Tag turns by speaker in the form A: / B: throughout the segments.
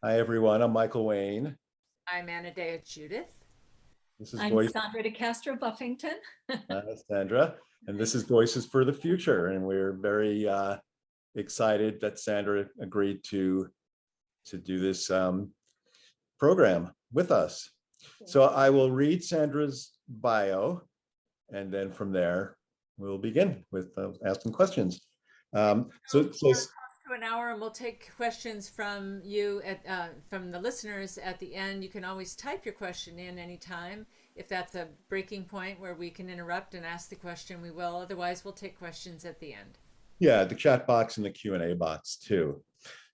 A: Hi, everyone. I'm Michael Wayne.
B: I'm Anadea Judith.
A: This is
C: I'm
A: Voice,
C: Sandra de Castro Buffington.
A: Sandra, and this is Voices for the Future. And we're very excited that Sandra agreed to do this program with us. So I will read Sandra's bio, and then from there, we'll begin with asking questions.
B: Close to an hour, and we'll take questions from you from the listeners at the end. You can always type your question in anytime. If that's a breaking point where we can interrupt and ask the question, we will. Otherwise, we'll take questions at the end.
A: Yeah, the chat box and the Q&A box too.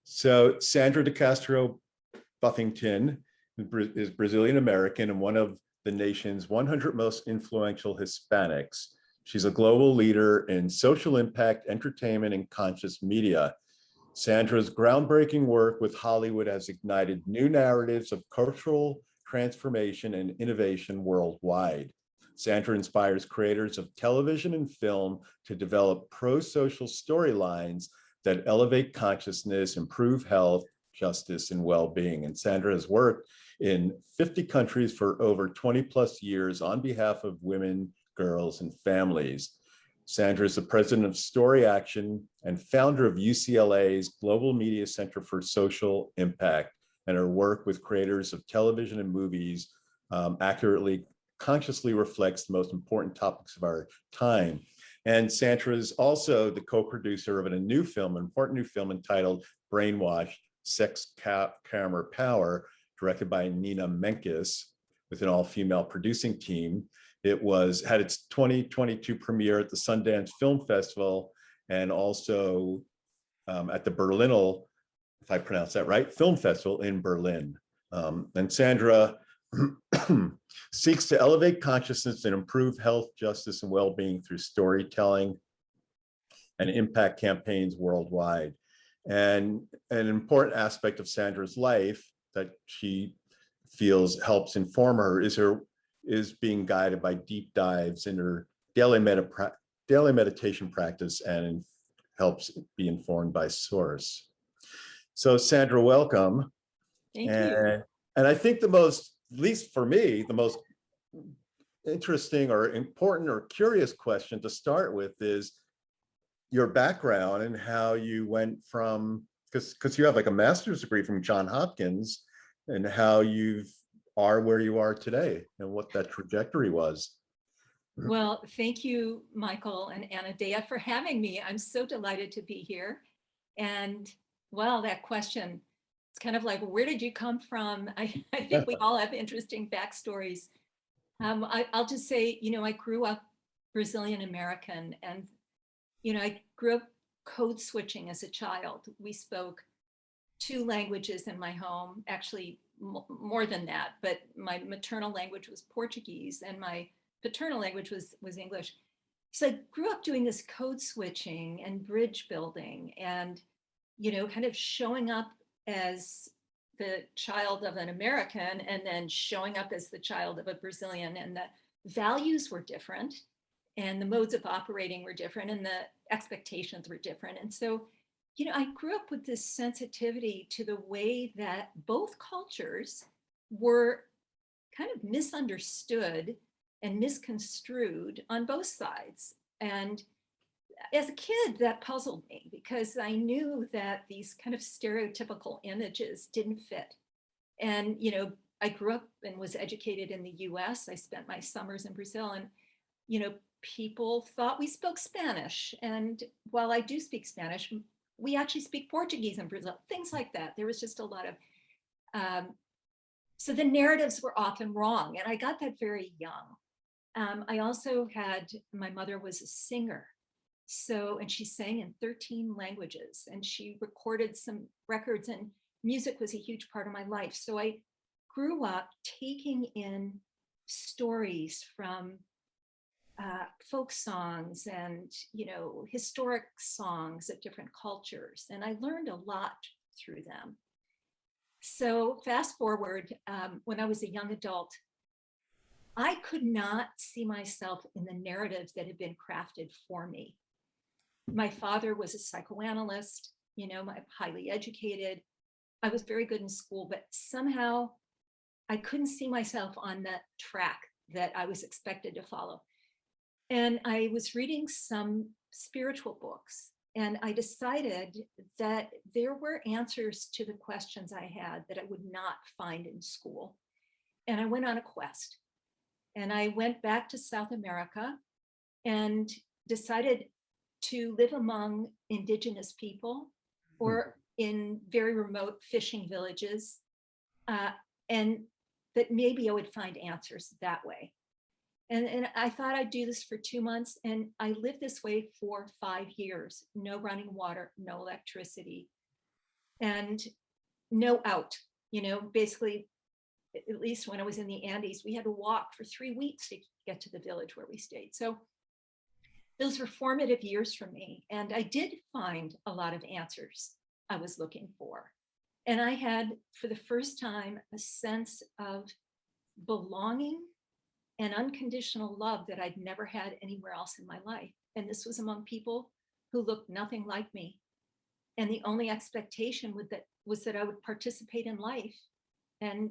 A: So Sandra de Castro Buffington is Brazilian American and one of the nation's 100 most influential Hispanics. She's a global leader in social impact, entertainment, and conscious media. Sandra's groundbreaking work with Hollywood has ignited new narratives of cultural transformation and innovation worldwide. Sandra inspires creators of television and film to develop pro-social storylines that elevate consciousness, improve health, justice, and well-being. And Sandra has worked in 50 countries for over 20 plus years on behalf of women, girls, and families. Sandra is the president of Story Action and founder of UCLA's Global Media Center for Social Impact, and her work with creators of television and movies accurately, consciously reflects the most important topics of our time. And Sandra is also the co-producer of an important new film entitled Brainwash, Sex, Camera, Power, directed by Nina Menkes, with an all-female producing team. It had its 2022 premiere at the Sundance Film Festival and also at the Berlinale, if I pronounce that right, Film Festival in Berlin. And Sandra seeks to elevate consciousness and improve health, justice, and well-being through storytelling and impact campaigns worldwide. And an important aspect of Sandra's life that she feels helps inform her is being guided by deep dives in her daily meditation practice and helps be informed by source. So Sandra, welcome.
C: Thank you.
A: And I think at least for me, the most interesting or important or curious question to start with is your background and how you went from, because you have like a master's degree from Johns Hopkins, and how you are where you are today and what that trajectory was.
C: Well, thank you, Michael and Anadea, for having me. I'm so delighted to be here. And well, that question, it's kind of like, where did you come from? I think we all have interesting backstories. I'll just say, I grew up Brazilian American, and, I grew up code switching as a child. We spoke 2 languages in my home, actually more than that, but my maternal language was Portuguese and my paternal language was English. So I grew up doing this code switching and bridge building and, kind of showing up as the child of an American and then showing up as the child of a Brazilian, and the values were different and the modes of operating were different and the expectations were different. And so, I grew up with this sensitivity to the way that both cultures were kind of misunderstood and misconstrued on both sides. And as a kid, that puzzled me because I knew that these kind of stereotypical images didn't fit. And, I grew up and was educated in the US. I spent my summers in Brazil, and, people thought we spoke Spanish. And while I do speak Spanish, we actually speak Portuguese in Brazil, things like that. There was just a lot of, so the narratives were often wrong. And I got that very young. I also my mother was a singer. And she sang in 13 languages, and she recorded some records, and music was a huge part of my life. So I grew up taking in stories from folk songs and, historic songs of different cultures. And I learned a lot through them. So fast forward, when I was a young adult, I could not see myself in the narratives that had been crafted for me. My father was a psychoanalyst, highly educated. I was very good in school, but somehow I couldn't see myself on that track that I was expected to follow. And I was reading some spiritual books, and I decided that there were answers to the questions I had that I would not find in school. And I went on a quest. And I went back to South America and decided to live among indigenous people or in very remote fishing villages, and that maybe I would find answers that way. And I thought I'd do this for 2 months, and I lived this way for 5 years. No running water, no electricity, and no out. Basically, at least when I was in the Andes, we had to walk for 3 weeks to get to the village where we stayed. So those were formative years for me. And I did find a lot of answers I was looking for. And I had, for the first time, a sense of belonging and unconditional love that I'd never had anywhere else in my life. And this was among people who looked nothing like me. And the only expectation was that I would participate in life and,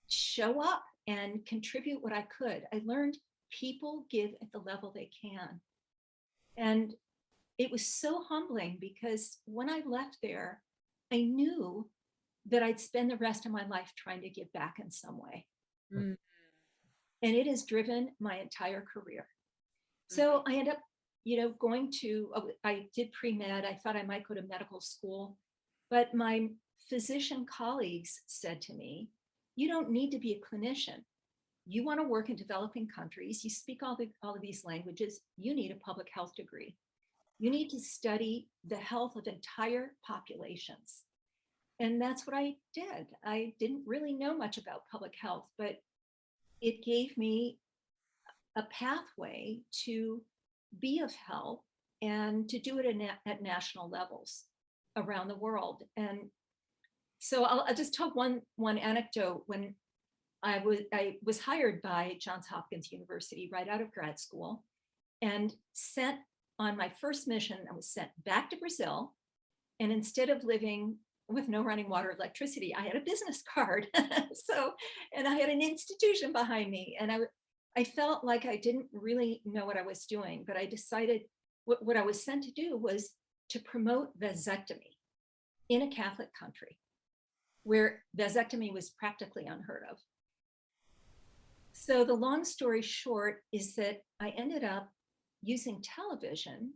C: show up and contribute what I could. I learned people give at the level they can. And it was so humbling because when I left there, I knew that I'd spend the rest of my life trying to give back in some way.
B: Mm.
C: And it has driven my entire career. So I ended up, I did pre-med. I thought I might go to medical school, but my physician colleagues said to me, you don't need to be a clinician. You want to work in developing countries. You speak all of these languages. You need a public health degree. You need to study the health of entire populations. And that's what I did. I didn't really know much about public health, but it gave me a pathway to be of help and to do it at national levels around the world. And so I'll just tell one anecdote. When I was hired by Johns Hopkins University right out of grad school and sent on my first mission. I was sent back to Brazil. And instead of living with no running water, electricity, I had a business card. And I had an institution behind me. And I felt like I didn't really know what I was doing, but I decided what I was sent to do was to promote vasectomy in a Catholic country where vasectomy was practically unheard of. So the long story short is that I ended up using television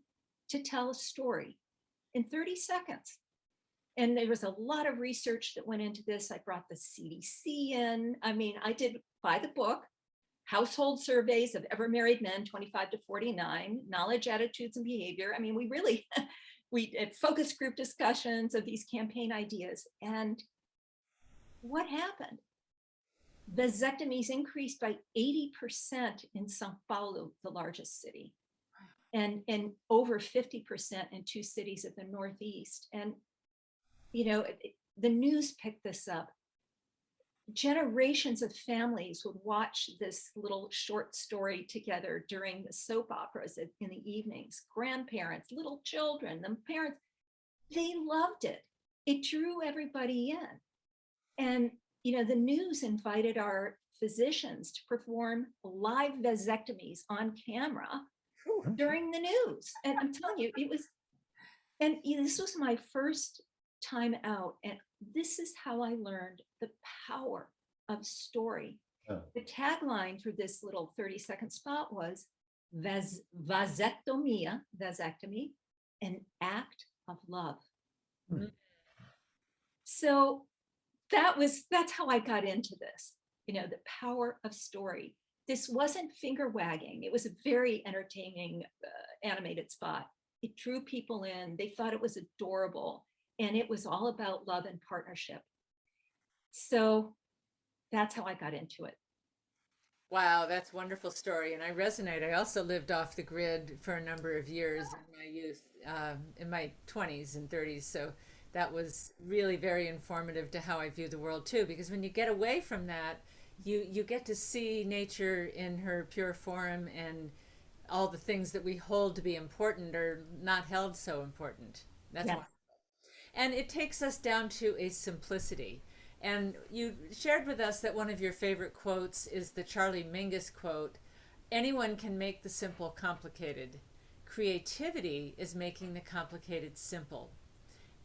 C: to tell a story in 30 seconds. And there was a lot of research that went into this. I brought the CDC in. I mean, I did, by the book, household surveys of ever married men, 25 to 49, knowledge, attitudes, and behavior. I mean, we did focus group discussions of these campaign ideas. And what happened? Vasectomies increased by 80% in Sao Paulo, the largest city, and over 50% in 2 cities of the Northeast. And, the news picked this up. Generations of families would watch this little short story together during the soap operas in the evenings. Grandparents, little children, the parents, they loved it. It drew everybody in. And, the news invited our physicians to perform live vasectomies on camera during the news. And I'm telling you, it was, and this was my first time out. And this is how I learned the power of story. Oh. The tagline for this little 30-second spot was vasectomia, vasectomy, an act of love. Mm-hmm. So that's how I got into this, the power of story. This wasn't finger wagging. It was a very entertaining animated spot. It drew people in. They thought it was adorable. And it was all about love and partnership. So that's how I got into it.
B: Wow, that's a wonderful story. And I resonate. I also lived off the grid for a number of years in my youth, in my 20s and 30s. So that was really very informative to how I view the world too, because when you get away from that, you get to see nature in her pure form, and all the things that we hold to be important are not held so important. That's wonderful. And it takes us down to a simplicity. And you shared with us that one of your favorite quotes is the Charlie Mingus quote: anyone can make the simple complicated. Creativity is making the complicated simple.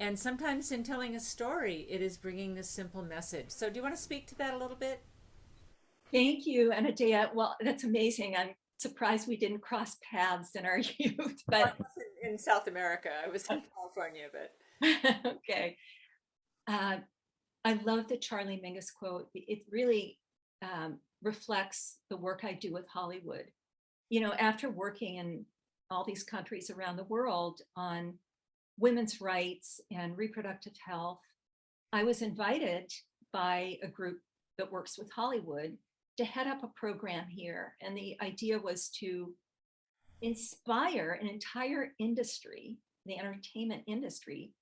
B: And sometimes in telling a story, it is bringing this simple message. So do you want to speak to that a little bit?
C: Thank you, Anadea. Well, that's amazing. I'm surprised we didn't cross paths in our youth,
B: I
C: but
B: wasn't in South America. I was in California, but
C: okay. I love the Charlie Mingus quote. It really reflects the work I do with Hollywood. You know, after working in all these countries around the world on women's rights and reproductive health, I was invited by a group that works with Hollywood to head up a program here. And the idea was to inspire an entire industry, the entertainment industry,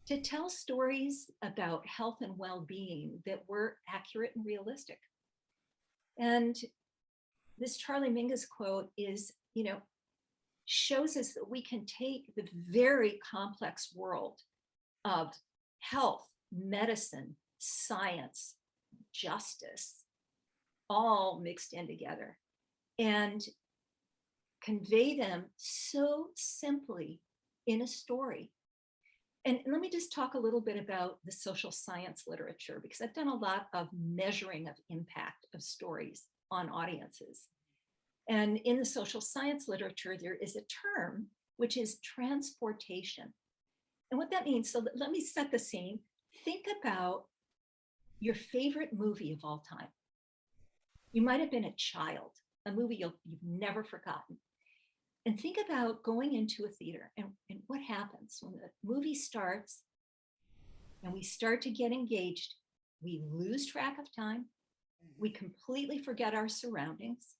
C: to tell stories about health and well-being that were accurate and realistic. And this Charlie Mingus quote is, you know, shows us that we can take the very complex world of health, medicine, science, justice, all mixed in together, and convey them so simply in a story. And let me just talk a little bit about the social science literature, because I've done a lot of measuring of impact of stories on audiences. And in the social science literature, there is a term which is transportation. And what that means, so let me set the scene. Think about your favorite movie of all time. You might have been a child, a movie you've never forgotten. And think about going into a theater and what happens when the movie starts and we start to get engaged. We lose track of time. We completely forget our surroundings.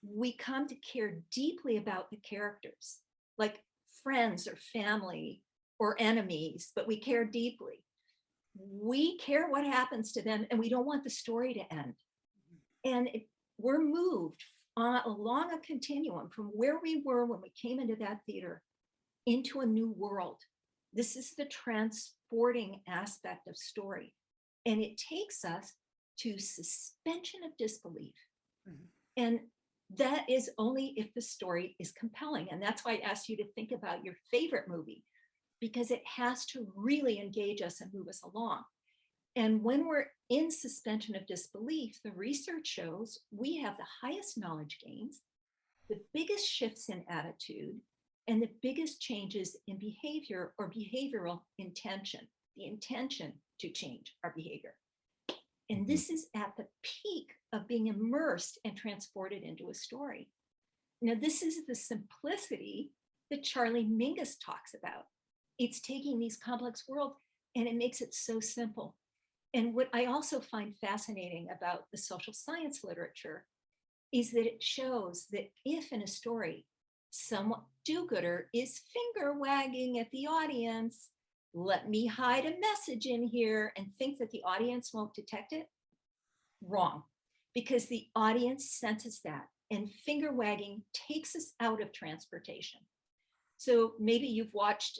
C: We come to care deeply about the characters, like friends or family or enemies, but we care deeply. We care what happens to them, and we don't want the story to end. And we're moved along a continuum from where we were when we came into that theater into a new world. This is the transporting aspect of story. And it takes us to suspension of disbelief. And that is only if the story is compelling. And that's why I asked you to think about your favorite movie, because it has to really engage us and move us along. And when we're in suspension of disbelief, the research shows we have the highest knowledge gains, the biggest shifts in attitude, and the biggest changes in behavior or behavioral intention, the intention to change our behavior. And this is at the peak of being immersed and transported into a story. Now, this is the simplicity that Charlie Mingus talks about. It's taking these complex worlds and it makes it so simple. And what I also find fascinating about the social science literature is that it shows that if in a story, some do-gooder is finger wagging at the audience, let me hide a message in here and think that the audience won't detect it, wrong. Because the audience senses that, and finger wagging takes us out of transportation. So maybe you've watched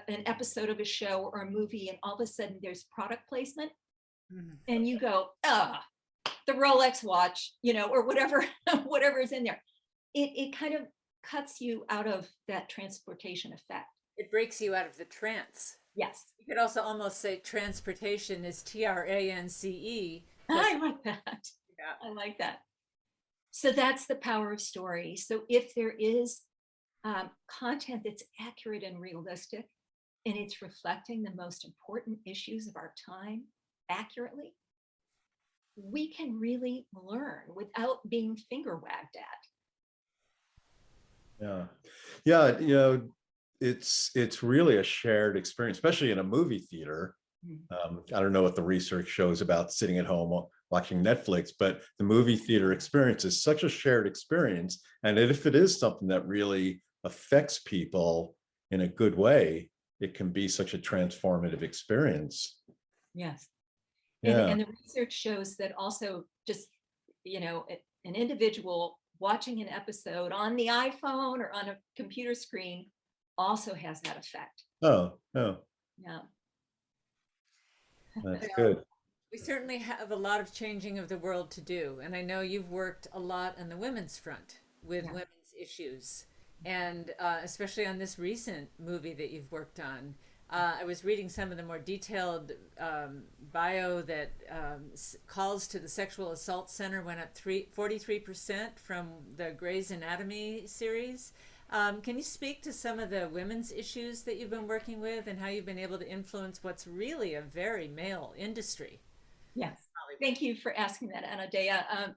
C: an episode of a show or a movie and all of a sudden there's product placement and you go, the Rolex watch, you know, or whatever, whatever is in there. It kind of cuts you out of that transportation effect.
B: it breaks you out of the trance.
C: Yes.
B: You could also almost say transportation is TRANCE.
C: I like that.
B: Yeah.
C: I like that. So that's the power of story. So if there is content that's accurate and realistic, and it's reflecting the most important issues of our time accurately, we can really learn without being finger wagged at.
A: Yeah, you know, it's really a shared experience, especially in a movie theater. I don't know what the research shows about sitting at home watching Netflix, but the movie theater experience is such a shared experience. And if it is something that really affects people in a good way, it can be such a transformative experience.
C: Yes.
A: Yeah.
C: And the research shows that also just, you know, an individual watching an episode on the iPhone or on a computer screen also has that effect.
A: Oh,
C: Yeah.
A: that's
B: Well,
A: good.
B: we certainly have a lot of changing of the world to do. And I know you've worked a lot on the women's front with
C: Yeah.
B: women's issues, and especially on this recent movie that you've worked on. I was reading some of the more detailed bio that calls to the sexual assault center went up 43% from the Grey's Anatomy series. Can you speak to some of the women's issues that you've been working with and how you've been able to influence what's really a very male industry?
C: Yes. Thank you for asking that, Anadea.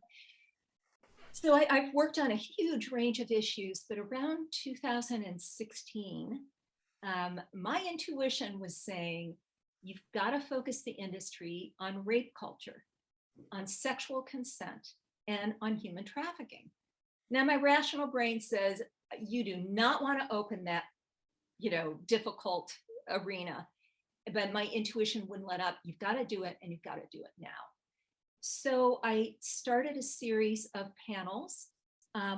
C: So I've worked on a huge range of issues, but around 2016, my intuition was saying, you've got to focus the industry on rape culture, on sexual consent, and on human trafficking. Now, my rational brain says, you do not want to open that, difficult arena. But my intuition wouldn't let up. You've got to do it, and you've got to do it now. So I started a series of panels,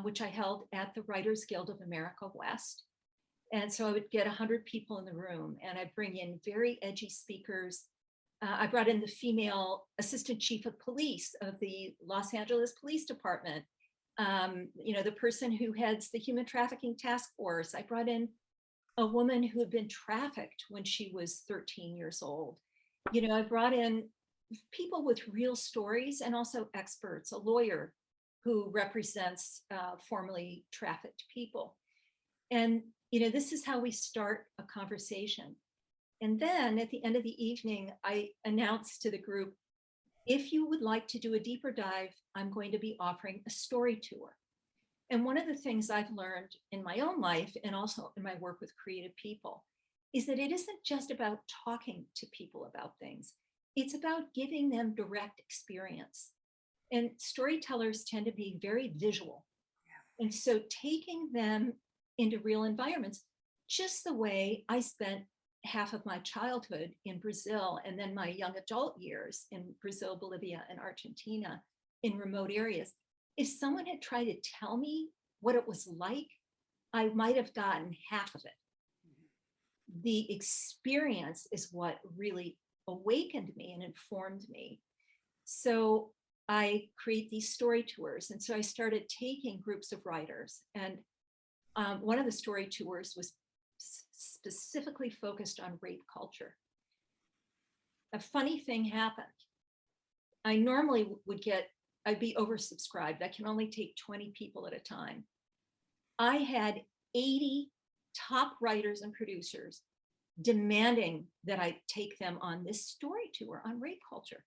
C: which I held at the Writers Guild of America West. And so I would get 100 people in the room, and I'd bring in very edgy speakers. I brought in the female assistant chief of police of the Los Angeles Police Department, the person who heads the human trafficking task force. I brought in a woman who had been trafficked when she was 13 years old. I brought in people with real stories and also experts, a lawyer who represents formerly trafficked people. And, this is how we start a conversation. And then at the end of the evening, I announced to the group, if you would like to do a deeper dive, I'm going to be offering a story tour. And one of the things I've learned in my own life and also in my work with creative people is that it isn't just about talking to people about things. It's about giving them direct experience. And storytellers tend to be very visual. Yeah. And so taking them into real environments, just the way I spent half of my childhood in Brazil and then my young adult years in Brazil, Bolivia, and Argentina in remote areas. If someone had tried to tell me what it was like, I might have gotten half of it. The experience is what really awakened me and informed me. So I create these story tours. And so I started taking groups of writers. And one of the story tours was specifically focused on rape culture. A funny thing happened. I normally I'd be oversubscribed. I can only take 20 people at a time. I had 80 top writers and producers demanding that I take them on this story tour on rape culture.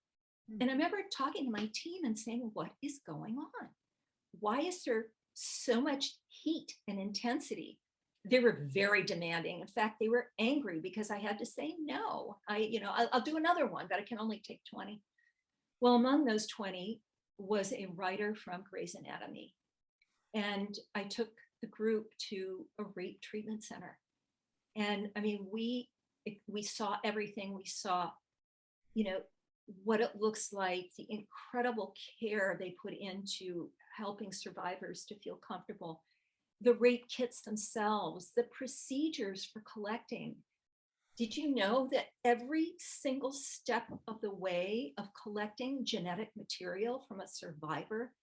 C: And I remember talking to my team and saying, what is going on? Why is there so much heat and intensity? They were very demanding. In fact, they were angry because I had to say no. I'll do another one, but I can only take 20. Well, among those 20 was a writer from Grey's Anatomy. And I took the group to a rape treatment center. And I mean, we saw everything. We saw, what it looks like, the incredible care they put into helping survivors to feel comfortable, the rape kits themselves, the procedures for collecting. Did you know that every single step of the way of collecting genetic material from a survivor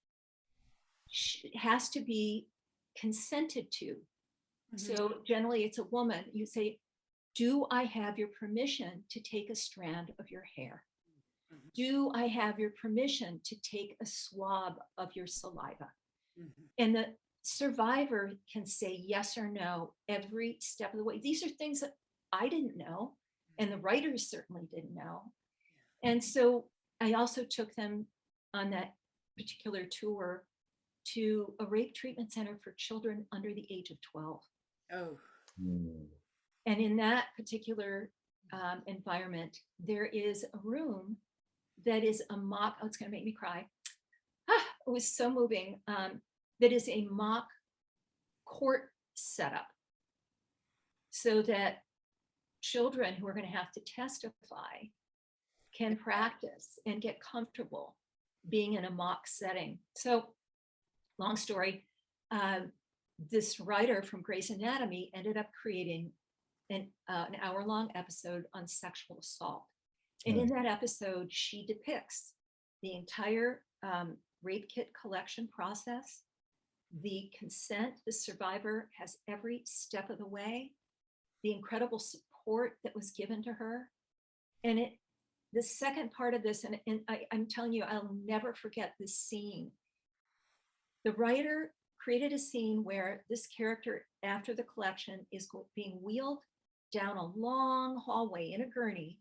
C: has to be consented to? Mm-hmm. So generally it's a woman. You say, do I have your permission to take a strand of your hair? Mm-hmm. Do I have your permission to take a swab of your saliva? Mm-hmm. And the survivor can say yes or no every step of the way. These are things that I didn't know, and the writers certainly didn't know. And so I also took them on that particular tour to a rape treatment center for children under the age of 12. Oh. Mm. And in that particular environment, there is a room that is a mock, it's going to make me cry. It was so moving. That is a mock court setup so that children who are going to have to testify can practice and get comfortable being in a mock setting. So long story, this writer from Grey's Anatomy ended up creating an hour-long episode on sexual assault. And in that episode, she depicts the entire rape kit collection process, the consent the survivor has every step of the way, the incredible support that was given to her. And the second part of this, and I'm telling you, I'll never forget this scene. The writer created a scene where this character, after the collection, is being wheeled down a long hallway in a gurney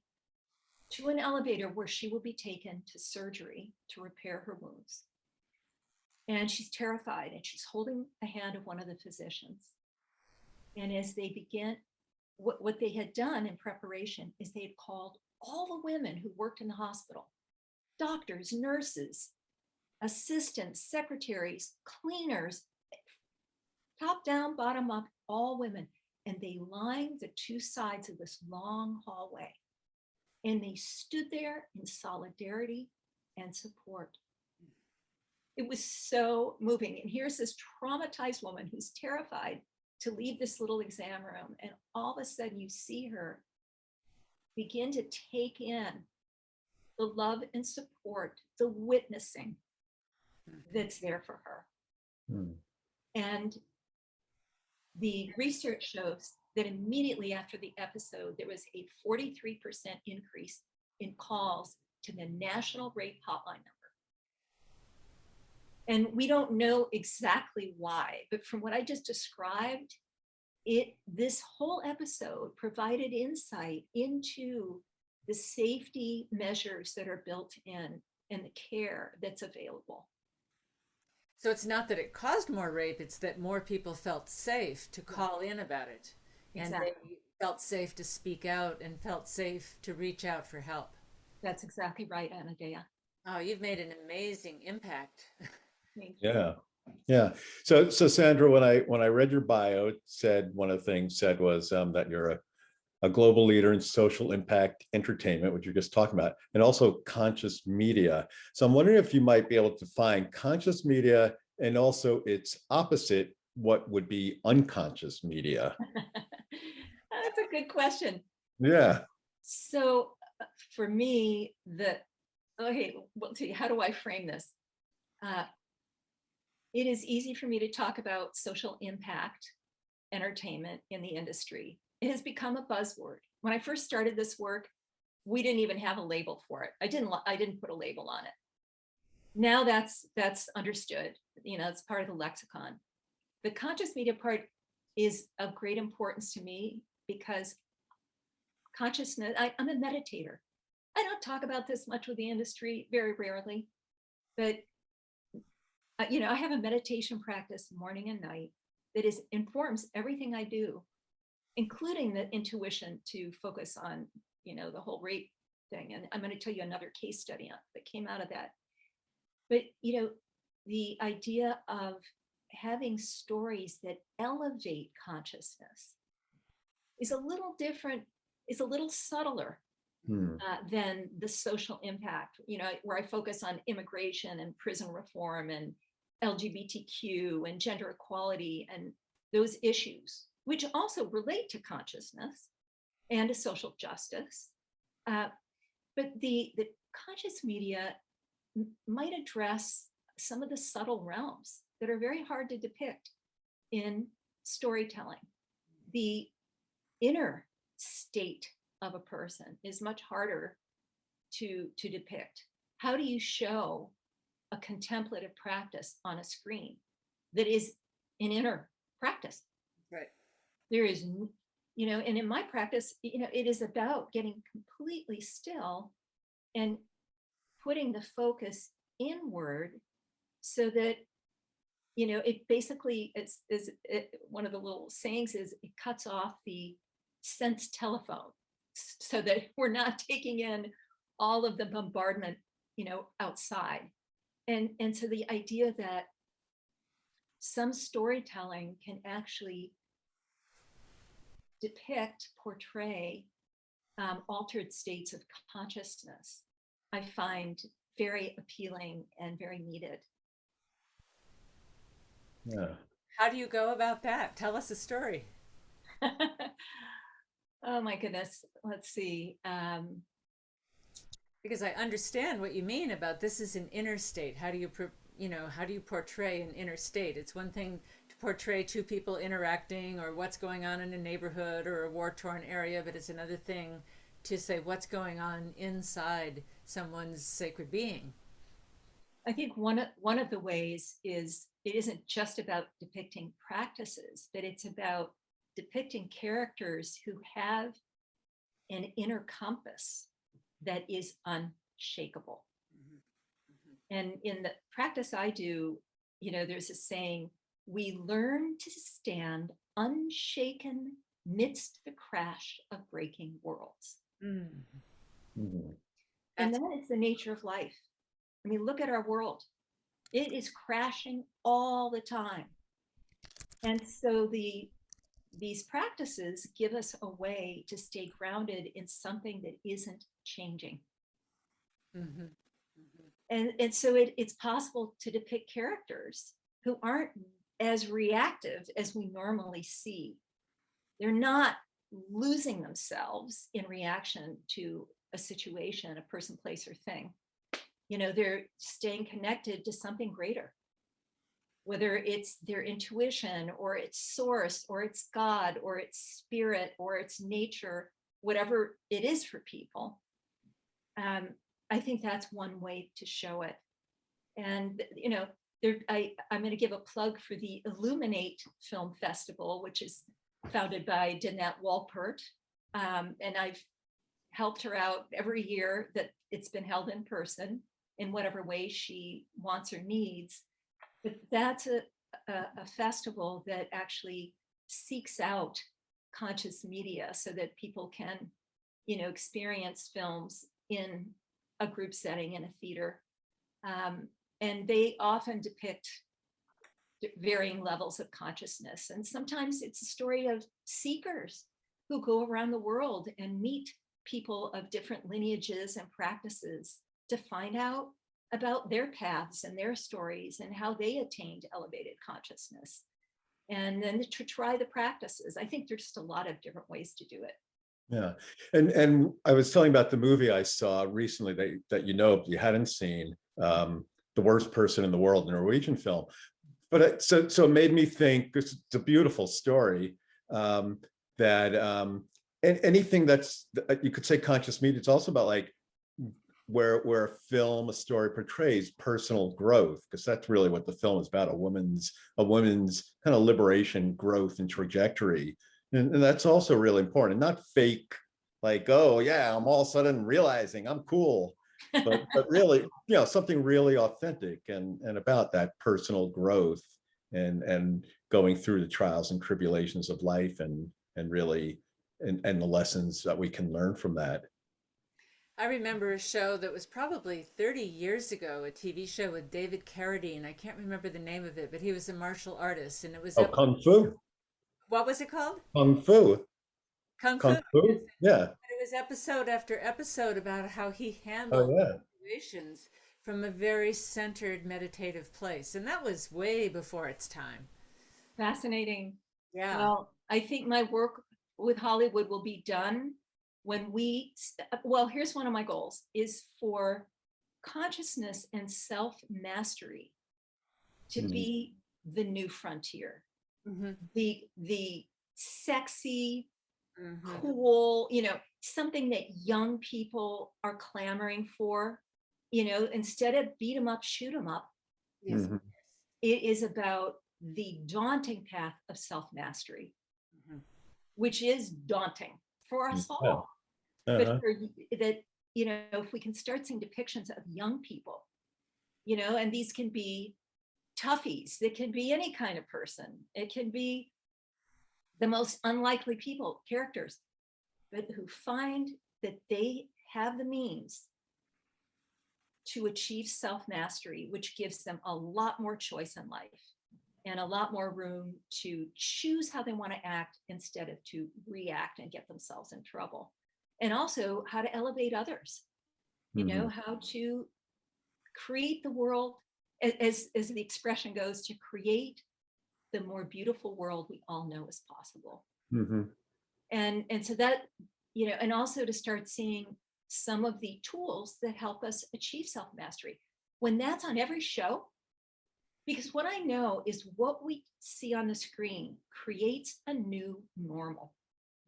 C: to an elevator where she will be taken to surgery to repair her wounds. And she's terrified, and she's holding the hand of one of the physicians. And as they begin, what they had done in preparation is they had called all the women who worked in the hospital, doctors, nurses, assistants, secretaries, cleaners, top down, bottom up, all women. And they lined the two sides of this long hallway. And they stood there in solidarity and support. It was so moving. And here's this traumatized woman who's terrified to leave this little exam room. And all of a sudden you see her begin to take in the love and support, the witnessing that's there for her. And the research shows that immediately after the episode, there was a 43% increase in calls to the National Rape Hotline number. And we don't know exactly why, but from what I just described, this whole episode provided insight into the safety measures that are built in and the care that's available.
B: So it's not that it caused more rape, it's that more people felt safe to call in about it.
C: Exactly.
B: And they felt safe to speak out and felt safe to reach out for help.
C: That's exactly right, Anadea.
B: Oh, you've made an amazing impact.
C: Thank you.
A: Yeah. Yeah. So Sandra, when I read your bio, it said one of the things said was that you're a global leader in social impact entertainment, which you're just talking about, and also conscious media. So I'm wondering if you might be able to find conscious media and also its opposite, what would be unconscious media?
C: That's a good question.
A: Yeah.
C: So for me, okay, well, see, how do I frame this? It is easy for me to talk about social impact entertainment in the industry. It has become a buzzword. When I first started this work, we didn't even have a label for it. I didn't put a label on it. Now that's understood. It's part of the lexicon. The conscious media part is of great importance to me because consciousness, I'm a meditator. I don't talk about this much with the industry, very rarely, but I have a meditation practice morning and night that informs everything I do, including the intuition to focus on, the whole rape thing. And I'm going to tell you another case study that came out of that. But, the idea of having stories that elevate consciousness is a little different, is a little subtler than the social impact, where I focus on immigration and prison reform and LGBTQ and gender equality and those issues, which also relate to consciousness and to social justice. But the conscious media might address some of the subtle realms that are very hard to depict in storytelling. The inner state of a person is much harder to depict. How do you show a contemplative practice on a screen that is an inner practice?
B: Right.
C: There is, and in my practice, it is about getting completely still and putting the focus inward so that, it basically, one of the little sayings is it cuts off the sense telephone so that we're not taking in all of the bombardment, outside. And so the idea that some storytelling can actually depict, portray altered states of consciousness, I find very appealing and very needed.
A: Yeah.
B: How do you go about that? Tell us a story.
C: Oh my goodness. Let's see.
B: Because I understand what you mean about this is an interstate. How do you, how do you portray an interstate? It's one thing to portray two people interacting or what's going on in a neighborhood or a war-torn area, but it's another thing to say what's going on inside someone's sacred being.
C: I think one of the ways is it isn't just about depicting practices, but it's about depicting characters who have an inner compass that is unshakable. And in the practice I do, there's a saying, we learn to stand unshaken midst the crash of breaking worlds.
B: Mm.
A: Mhm.
C: And that is the nature of life. I mean, look at our world. It is crashing all the time. And so these practices give us a way to stay grounded in something that isn't changing.
B: Mm-hmm.
C: And so it's possible to depict characters who aren't as reactive as we normally see. They're not losing themselves in reaction to a situation, a person, place, or thing. They're staying connected to something greater, whether it's their intuition or its source or it's God or it's spirit or it's nature, whatever it is for people. I think that's one way to show it. And, I'm going to give a plug for the Illuminate Film Festival, which is founded by Danette Walpert. And I've helped her out every year that it's been held in person in whatever way she wants or needs. But that's a festival that actually seeks out conscious media so that people can, experience films in a group setting in a theater. And they often depict varying levels of consciousness. And sometimes it's a story of seekers who go around the world and meet people of different lineages and practices to find out about their paths and their stories and how they attained elevated consciousness. And then to try the practices. I think there's just a lot of different ways to do it.
A: Yeah. And I was telling about the movie I saw recently that you hadn't seen, The Worst Person in the World, a Norwegian film. But so it made me think, it's a beautiful story, that and anything that's, you could say conscious media, it's also about like where a film, a story portrays personal growth, because that's really what the film is about, a woman's kind of liberation, growth, and trajectory. And that's also really important, not fake, like, oh yeah, I'm all of a sudden realizing I'm cool, but really, something really authentic and about that personal growth and going through the trials and tribulations of life and really and the lessons that we can learn from that.
B: I remember a show that was probably 30 years ago, a TV show with David Carradine. I can't remember the name of it, but he was a martial artist, and it was
A: Oh, Kung Fu.
B: what was it called?
A: Kung Fu.
B: Kung Fu.
A: Kung Fu. Yeah.
B: But it was episode after episode about how he
A: Oh
B: handled
A: yeah.
B: situations from a very centered meditative place, and that was way before its time.
C: Fascinating.
B: Yeah.
C: Well, I think my work with Hollywood will be done when here's one of my goals, is for consciousness and self-mastery to be the new frontier.
B: Mm-hmm.
C: The sexy,
B: Mm-hmm.
C: cool, something that young people are clamoring for, instead of beat 'em up, shoot 'em up.
B: Yes.
A: Mhm.
C: It is about the daunting path of self-mastery,
B: Mm-hmm.
C: which is daunting for us
A: Yeah.
C: all.
A: Uh-huh.
C: But for that, if we can start seeing depictions of young people, and these can be toughies, it can be any kind of person, it can be the most unlikely characters, but who find that they have the means to achieve self-mastery, which gives them a lot more choice in life and a lot more room to choose how they want to act instead of to react and get themselves in trouble. And also how to elevate others, how to create the world, as the expression goes, to create the more beautiful world we all know is possible.
A: Mhm.
C: And so that, you know, and also to start seeing some of the tools that help us achieve self-mastery. When that's on every show, because what I know is what we see on the screen creates a new normal.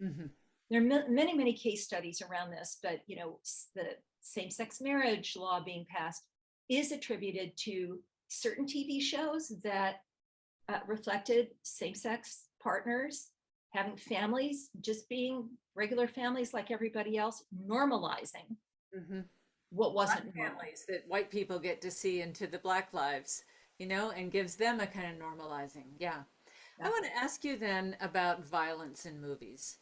B: Mm-hmm.
C: There are many, many case studies around this, but you know, the same-sex marriage law being passed is attributed to certain TV shows that reflected same-sex partners having families, just being regular families like everybody else, normalizing
B: Mm-hmm.
C: what wasn't
B: Black
C: normal.
B: families that white people get to see into the Black lives, you know, and gives them a kind of normalizing. Yeah. I want to ask you then about violence in movies.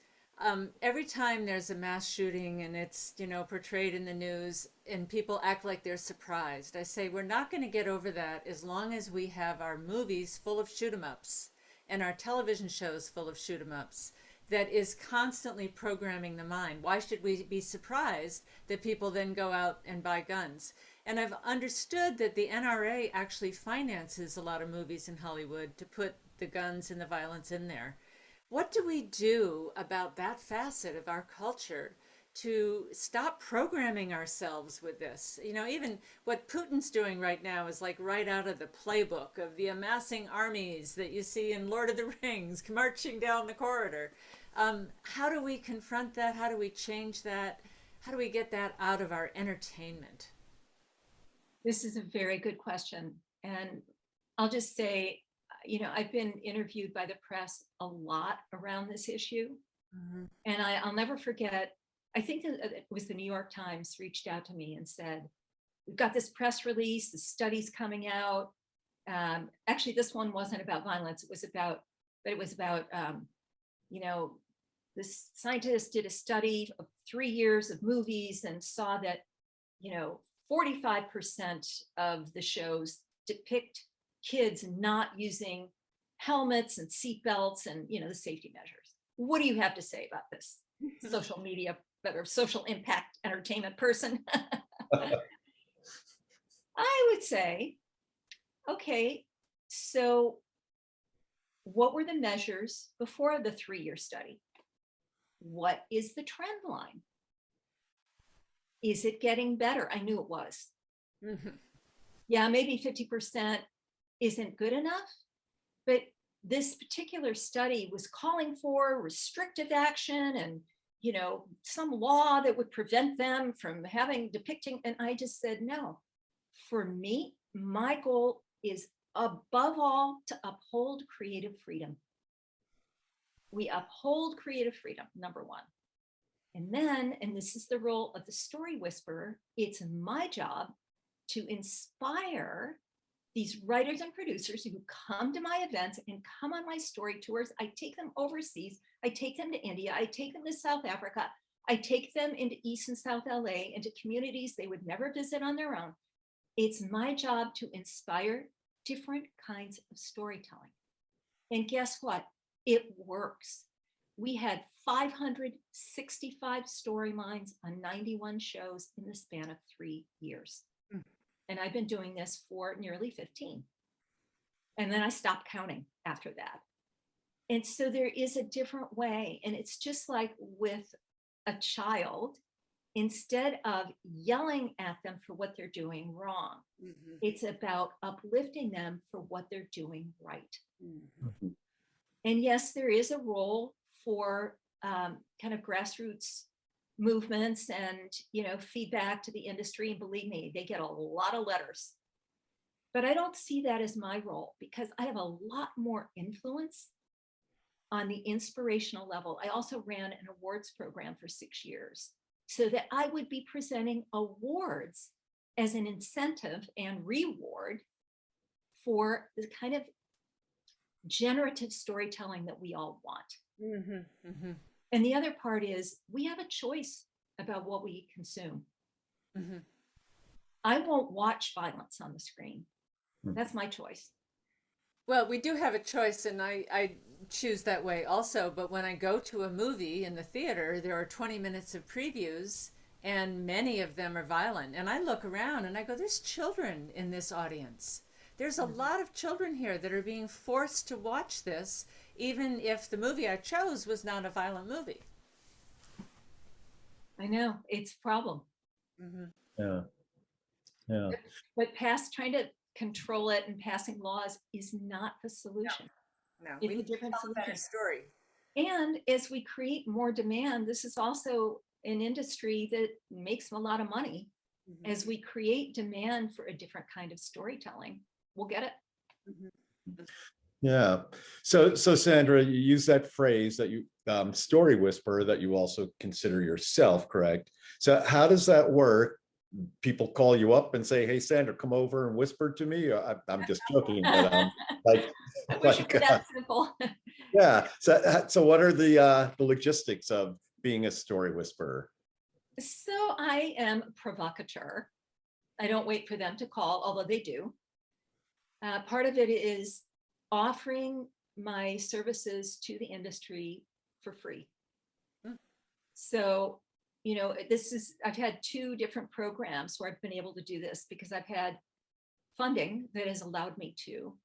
B: Every time there's a mass shooting and it's, you know, portrayed in the news and people act like they're surprised, I say we're not going to get over that as long as we have our movies full of shoot 'em ups and our television shows full of shoot 'em ups that is constantly programming the mind. Why should we be surprised that people then go out and buy guns? And I've understood that the NRA actually finances a lot of movies in Hollywood to put the guns and the violence in there. What do we do about that facet of our culture to stop programming ourselves with this? You know, even what Putin's doing right now is like right out of the playbook of the amassing armies that you see in Lord of the Rings marching down the corridor. How do we confront that? How do we change that? How do we get that out of our entertainment?
C: This is a very good question. And I'll just say, you know, I've been interviewed by the press a lot around this issue.
B: Mm-hmm.
C: And I'll never forget, I think it was the New York Times reached out to me and said, we've got this press release, the study's coming out. Actually, this one wasn't about violence. It was about, you know, this scientist did a study of 3 years of movies and saw that, you know, 45% of the shows depict kids not using helmets and seatbelts and, you know, the safety measures. What do you have to say about this? Social media, or social impact entertainment person? I would say, okay, so what were the measures before the 3-year study? What is the trend line? Is it getting better? I knew it was.
B: Mm-hmm.
C: Yeah, maybe 50% isn't good enough, but this particular study was calling for restrictive action and, you know, some law that would prevent them from having depicting. And I just said, no, for me, my goal is above all to uphold creative freedom. We uphold creative freedom, number one. And then, and this is the role of the story whisperer, it's my job to inspire these writers and producers who come to my events and come on my story tours. I take them overseas. I take them to India. I take them to South Africa. I take them into East and South LA, into communities they would never visit on their own. It's my job to inspire different kinds of storytelling. And guess what? It works. We had 565 storylines on 91 shows in the span of 3 years. And I've been doing this for nearly 15. And then I stopped counting after that. And so there is a different way. And it's just like with a child, instead of yelling at them for what they're doing wrong,
B: Mm-hmm.
C: it's about uplifting them for what they're doing right.
B: Mm-hmm.
C: And yes, there is a role for kind of grassroots movements and, you know, feedback to the industry. And believe me, they get a lot of letters. But I don't see that as my role because I have a lot more influence on the inspirational level. I also ran an awards program for 6 years so that I would be presenting awards as an incentive and reward for the kind of generative storytelling that we all want.
B: Mm-hmm. Mm-hmm.
C: And the other part is we have a choice about what we consume.
B: Mm-hmm.
C: I won't watch violence on the screen. That's my choice.
B: Well, we do have a choice, and I choose that way also. But when I go to a movie in the theater, there are 20 minutes of previews, and many of them are violent. And I look around and I go, there's children in this audience. there's a lot of children here that are being forced to watch this, even if the movie I chose was not a violent movie.
C: I know, it's a problem.
B: Mm-hmm.
A: Yeah. Yeah.
C: But trying to control it and passing laws is not the solution.
B: No,
C: It's
B: we
C: a
B: need to
C: different
B: tell a better
C: solution.
B: story.
C: And as we create more demand, this is also an industry that makes a lot of money.
B: Mm-hmm.
C: As we create demand for a different kind of storytelling, we'll get it.
B: Mm-hmm.
A: Yeah. So Sandra, you use that phrase that you story whisperer that you also consider yourself, correct? So how does that work? People call you up and say, "Hey, Sandra, come over and whisper to me." I'm just joking, but like,
C: I wish it were
A: like
C: that simple.
A: yeah. So what are the logistics of being a story whisperer?
C: So I am a provocateur. I don't wait for them to call, although they do. Part of it is offering my services to the industry for free.
B: Mm.
C: So, I've had 2 different programs where I've been able to do this because I've had funding that has allowed me to.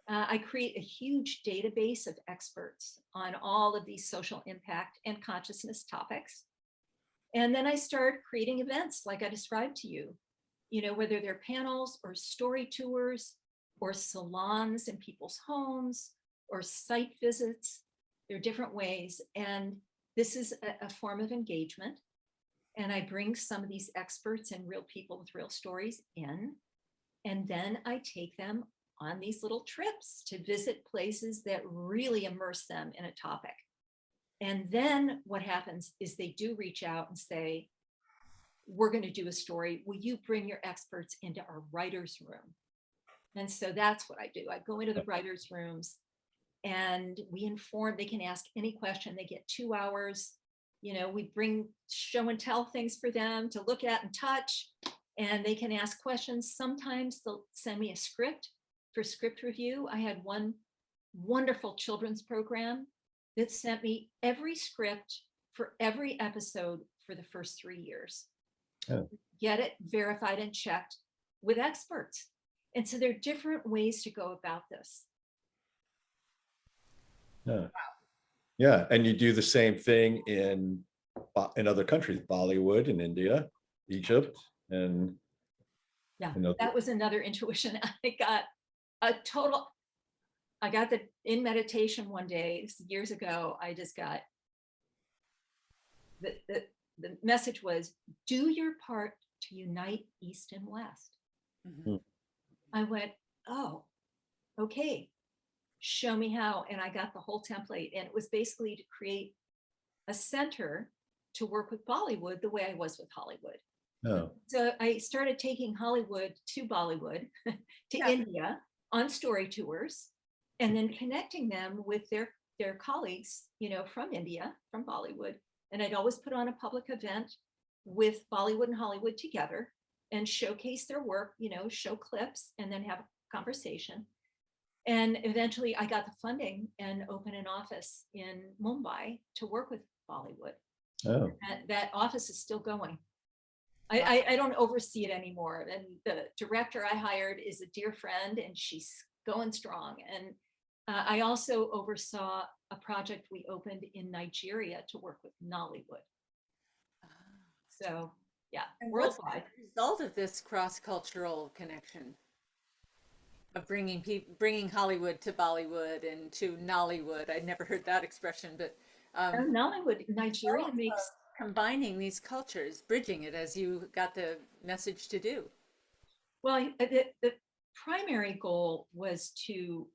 C: I create a huge database of experts on all of these social impact and consciousness topics. And then I start creating events like I described to you, whether they're panels or story tours or salons in people's homes or site visits. There are different ways. And this is a form of engagement. And I bring some of these experts and real people with real stories in. And then I take them on these little trips to visit places that really immerse them in a topic. And then what happens is they do reach out and say, "We're going to do a story. Will you bring your experts into our writer's room?" And so that's what I do. I go into the writer's rooms and we inform, they can ask any question. They get 2 hours. We bring show and tell things for them to look at and touch, and they can ask questions. Sometimes they'll send me a script for script review. I had one wonderful children's program that sent me every script for every episode for the first 3 years.
A: Oh.
C: Get it verified and checked with experts. And so there are different ways to go about this.
A: Yeah. Yeah. And you do the same thing in other countries, Bollywood in India, Egypt, and
C: Yeah, that was another intuition. I got that in meditation one day years ago. I just got the message was, do your part to unite East and West.
B: Mm-hmm.
C: I went, oh, okay, show me how. And I got the whole template. And it was basically to create a center to work with Bollywood the way I was with Hollywood.
A: Oh.
C: So I started taking Hollywood to Bollywood, to India on story tours, and then connecting them with their colleagues, from India, from Bollywood. And I'd always put on a public event with Bollywood and Hollywood together and showcase their work, show clips and then have a conversation. And eventually I got the funding and opened an office in Mumbai to work with Bollywood.
A: Oh.
C: That office is still going. I don't oversee it anymore. And the director I hired is a dear friend and she's going strong. And I also oversaw a project we opened in Nigeria to work with Nollywood. So yeah,
B: and
C: worldwide.
B: What's the result of this cross-cultural connection of bringing Hollywood to Bollywood and to Nollywood? I'd never heard that expression, but
C: Nollywood, Nigeria makes
B: combining these cultures, bridging it as you got the message to do.
C: Well, the primary goal was to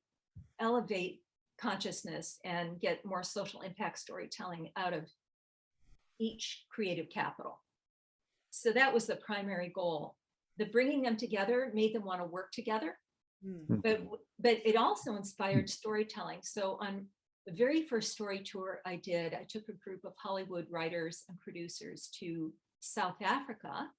C: elevate consciousness and get more social impact storytelling out of each creative capital. So that was the primary goal. The bringing them together made them want to work together, but it also inspired storytelling. So on the very first story tour I did, I took a group of Hollywood writers and producers to South Africa,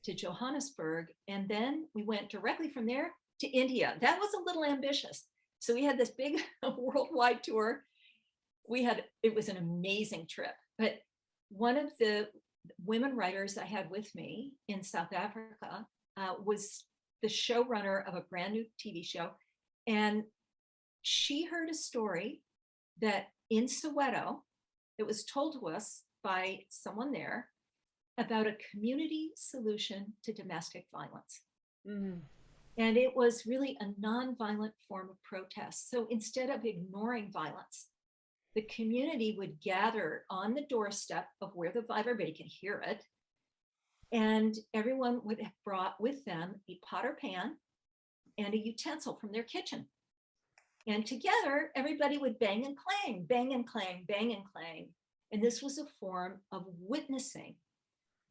C: to Johannesburg, and then we went directly from there to India. That was a little ambitious. So we had this big worldwide tour. It was an amazing trip, but one of the women writers I had with me in South Africa was the showrunner of a brand new TV show. And she heard a story that in Soweto, it was told to us by someone there about a community solution to domestic violence.
B: Mm.
C: And it was really a nonviolent form of protest. So instead of ignoring violence, the community would gather on the doorstep of where everybody can hear it. And everyone would have brought with them a pot or pan and a utensil from their kitchen. And together, everybody would bang and clang, bang and clang, bang and clang. And this was a form of witnessing.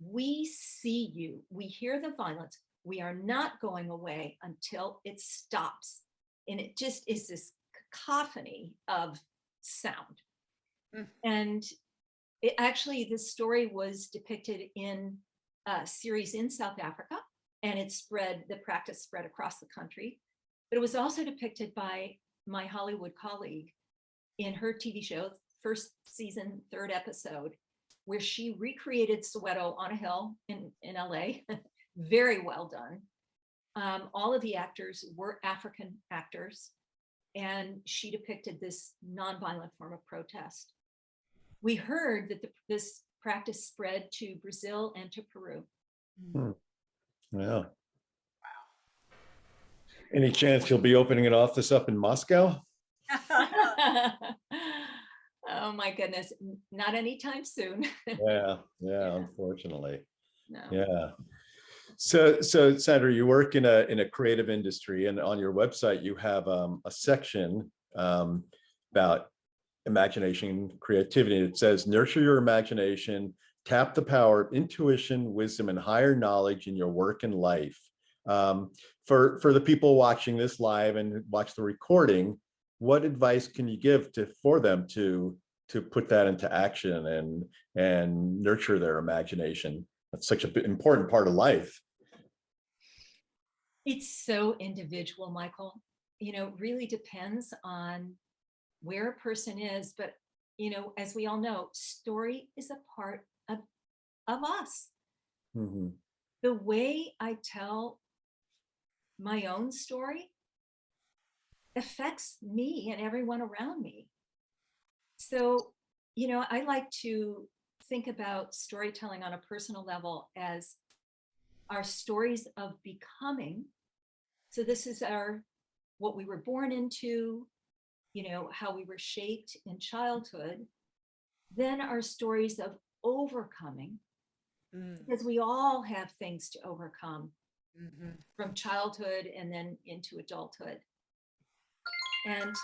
C: We see you, we hear the violence. We are not going away until it stops. And it just is this cacophony of sound. Mm. And it actually, this story was depicted in a series in South Africa, and it spread, the practice spread across the country. But it was also depicted by my Hollywood colleague in her TV show, first season, third episode, where she recreated Soweto on a hill in LA. Very well done. All of the actors were African actors, and she depicted this nonviolent form of protest. We heard that this practice spread to Brazil and to Peru.
A: Hmm. Yeah. Wow. Any chance you'll be opening an office up in Moscow?
C: Oh my goodness, not anytime soon.
A: Yeah, unfortunately.
C: No.
A: Yeah. So Sandra, you work in a creative industry, and on your website you have a section about imagination, creativity. It says, nurture your imagination, tap the power of intuition, wisdom, and higher knowledge in your work and life. For the people watching this live and watch the recording, what advice can you give for them to put that into action and nurture their imagination? That's such an important part of life.
C: It's so individual, Michael. Really depends on where a person is. But, as we all know, story is a part of us. Mm-hmm. The way I tell my own story affects me and everyone around me. So, I like to think about storytelling on a personal level as our stories of becoming. So this is what we were born into, how we were shaped in childhood. Then our stories of overcoming, because we all have things to overcome from childhood and then into adulthood. And,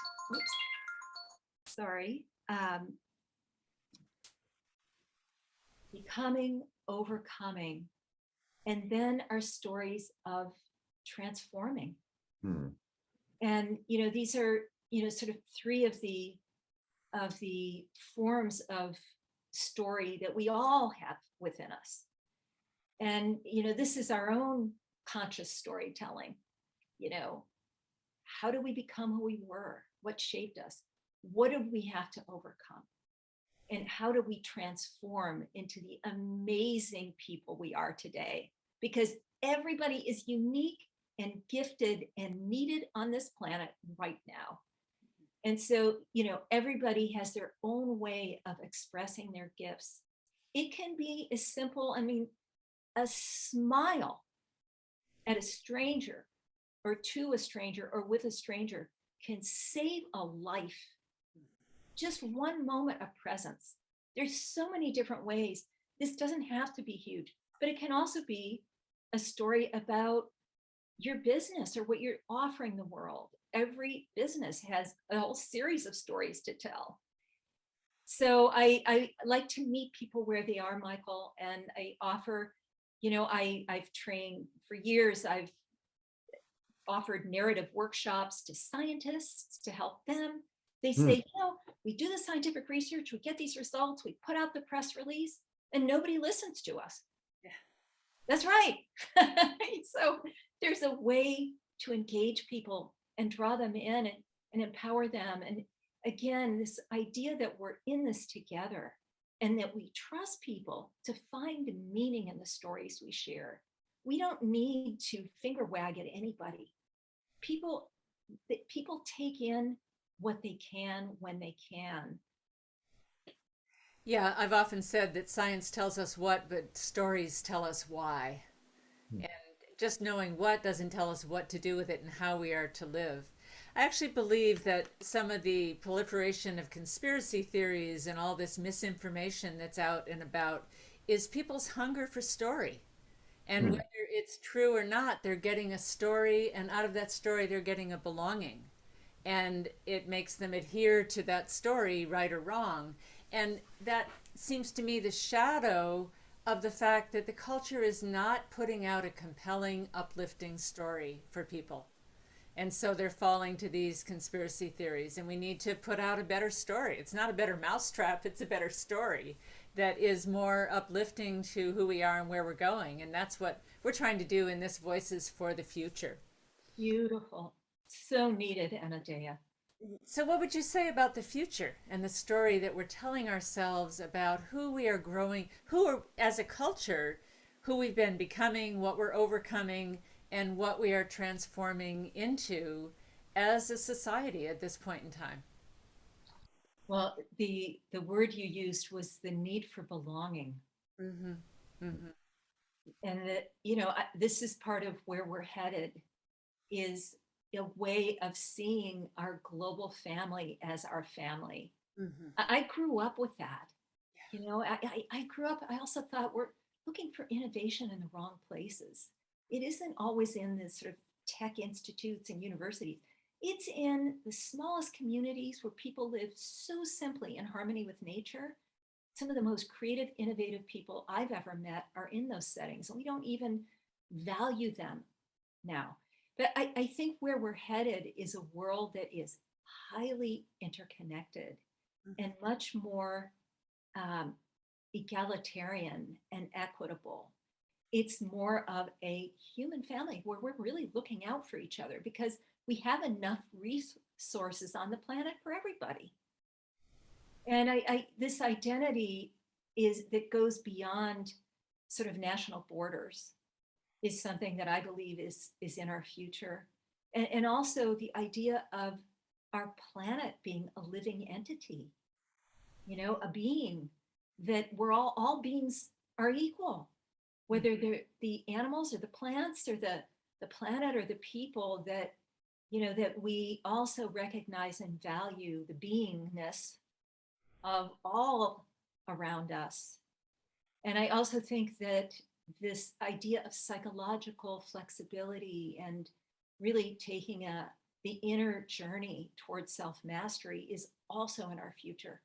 C: becoming, overcoming, and then our stories of transforming. And these are sort of three of the forms of story that we all have within us. And this is our own conscious storytelling. How do we become who we were? What shaped us? What do we have to overcome? And how do we transform into the amazing people we are today? Because everybody is unique and gifted and needed on this planet right now. And so, everybody has their own way of expressing their gifts. It can be as simple, a smile at a stranger or to a stranger or with a stranger can save a life. Just one moment of presence. There's so many different ways. This doesn't have to be huge, but it can also be a story about your business or what you're offering the world. Every business has a whole series of stories to tell. So I like to meet people where they are, Michael, and I offer, I've trained for years. I've offered narrative workshops to scientists to help them. They say, we do the scientific research, we get these results, we put out the press release, and nobody listens to us. Yeah. That's right. So there's a way to engage people and draw them in and empower them. And again, this idea that we're in this together and that we trust people to find meaning in the stories we share. we don't need to finger wag at anybody. People take in what they can when they can.
B: Yeah, I've often said that science tells us what, but stories tell us why. And just knowing what doesn't tell us what to do with it and how we are to live. I actually believe that some of the proliferation of conspiracy theories and all this misinformation that's out and about is people's hunger for story. And
A: Hmm.
B: whether it's true or not, they're getting a story, and out of that story, they're getting a belonging. And it makes them adhere to that story, right or wrong. And that seems to me the shadow of the fact that the culture is not putting out a compelling, uplifting story for people. And so they're falling to these conspiracy theories, and we need to put out a better story. It's not a better mousetrap, it's a better story that is more uplifting to who we are and where we're going. And that's what we're trying to do in this Voices for the Future.
C: Beautiful. So needed, Anadea.
B: So, what would you say about the future and the story that we're telling ourselves about who we are growing, who are, as a culture, who we've been becoming, what we're overcoming, and what we are transforming into as a society at this point in time?
C: Well, the word you used was the need for belonging.
B: Mm-hmm. Mm-hmm.
C: And that, this is part of where we're headed, is a way of seeing our global family as our family.
B: Mm-hmm.
C: I grew up with that. I grew up, I also thought we're looking for innovation in the wrong places. It isn't always in the sort of tech institutes and universities. It's in the smallest communities where people live so simply in harmony with nature. Some of the most creative, innovative people I've ever met are in those settings, and we don't even value them now. But I think where we're headed is a world that is highly interconnected and much more um, egalitarian and equitable. It's more of a human family where we're really looking out for each other because we have enough resources on the planet for everybody. And this identity is that goes beyond sort of national borders is something that I believe is in our future. And also the idea of our planet being a living entity, a being that we're all beings are equal, whether they're the animals or the plants or the planet or the people, that we also recognize and value the beingness of all around us. And I also think that this idea of psychological flexibility and really taking the inner journey towards self-mastery is also in our future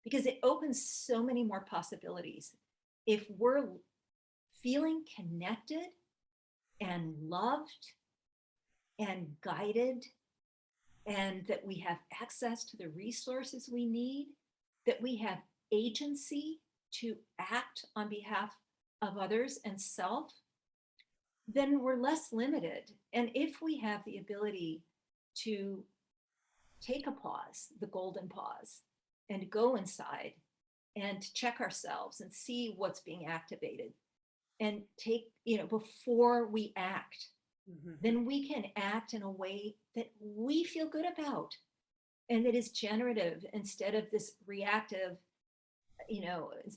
C: because it opens so many more possibilities. If we're feeling connected and loved and guided, and that we have access to the resources we need, that we have agency to act on behalf of others and self, then we're less limited. And if we have the ability to take a pause, the golden pause, and go inside and check ourselves and see what's being activated and take, before we act, then we can act in a way that we feel good about and that is generative instead of this reactive,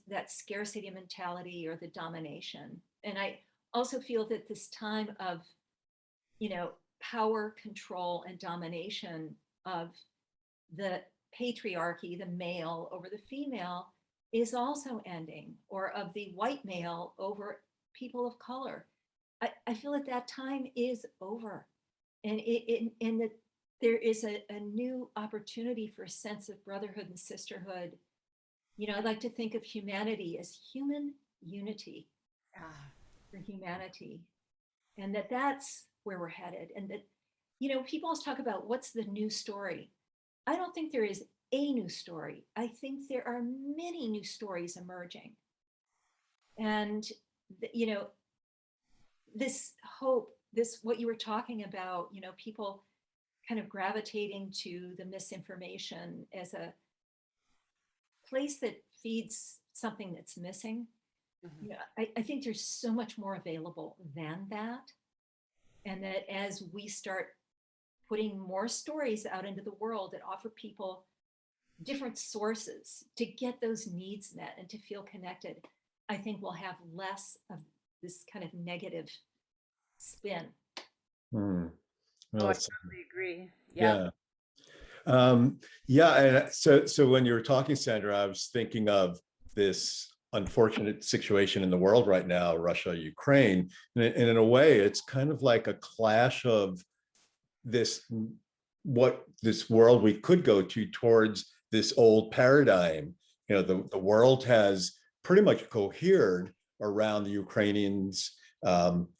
C: that scarcity mentality or the domination. And I also feel that this time of, power, control, and domination of the patriarchy, the male over the female, is also ending, or of the white male over people of color. I feel that time is over, and that there is a new opportunity for a sense of brotherhood and sisterhood. I'd like to think of humanity as human unity for humanity, and that's where we're headed. And that, people always talk about what's the new story. I don't think there is a new story. I think there are many new stories emerging. And, this hope, what you were talking about, people kind of gravitating to the misinformation as a place that feeds something that's missing. Yeah, I think there's so much more available than that. And that as we start putting more stories out into the world that offer people different sources to get those needs met and to feel connected, I think we'll have less of this kind of negative spin.
A: Hmm.
B: Oh,
A: Well,
B: I totally agree. Yeah.
A: yeah. Yeah, and so when you were talking, Sandra, I was thinking of this unfortunate situation in the world right now, Russia, Ukraine, and in a way, it's kind of like a clash of this, what this world we could go to towards this old paradigm. You know, the world has pretty much cohered around the Ukrainians'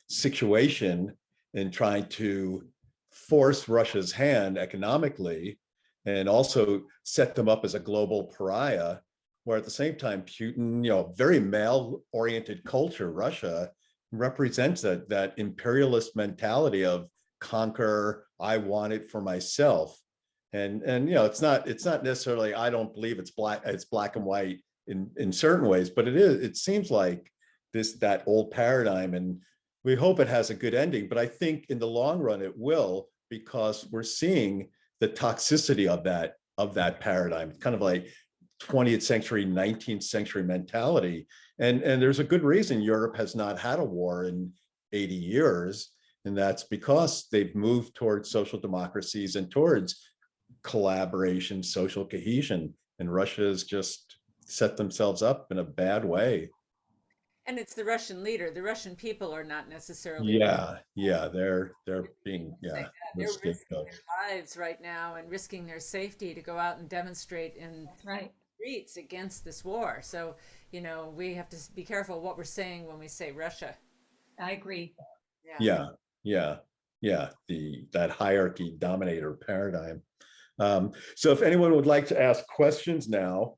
A: situation and trying to force Russia's hand economically and also set them up as a global pariah, where at the same time, Putin, very male-oriented culture, Russia, represents that imperialist mentality of conquer, I want it for myself. And it's not necessarily, I don't believe it's black and white in certain ways, but it seems like that old paradigm, and we hope it has a good ending. But I think in the long run it will, because we're seeing the toxicity of that paradigm, kind of like 20th century, 19th century mentality. And there's a good reason Europe has not had a war in 80 years. And that's because they've moved towards social democracies and towards collaboration, social cohesion. And Russia has just set themselves up in a bad way.
B: And it's the Russian leader. The Russian people are not necessarily
A: Yeah, they're being,
B: say
A: yeah,
B: that.
A: the
B: They're risking
A: scapegoats.
B: their lives right now and risking their safety to go out and demonstrate in
C: That's right.
B: streets against this war. So, we have to be careful what we're saying when we say Russia.
C: I agree.
B: Yeah.
A: Yeah, yeah, yeah, that hierarchy dominator paradigm. So if anyone would like to ask questions now,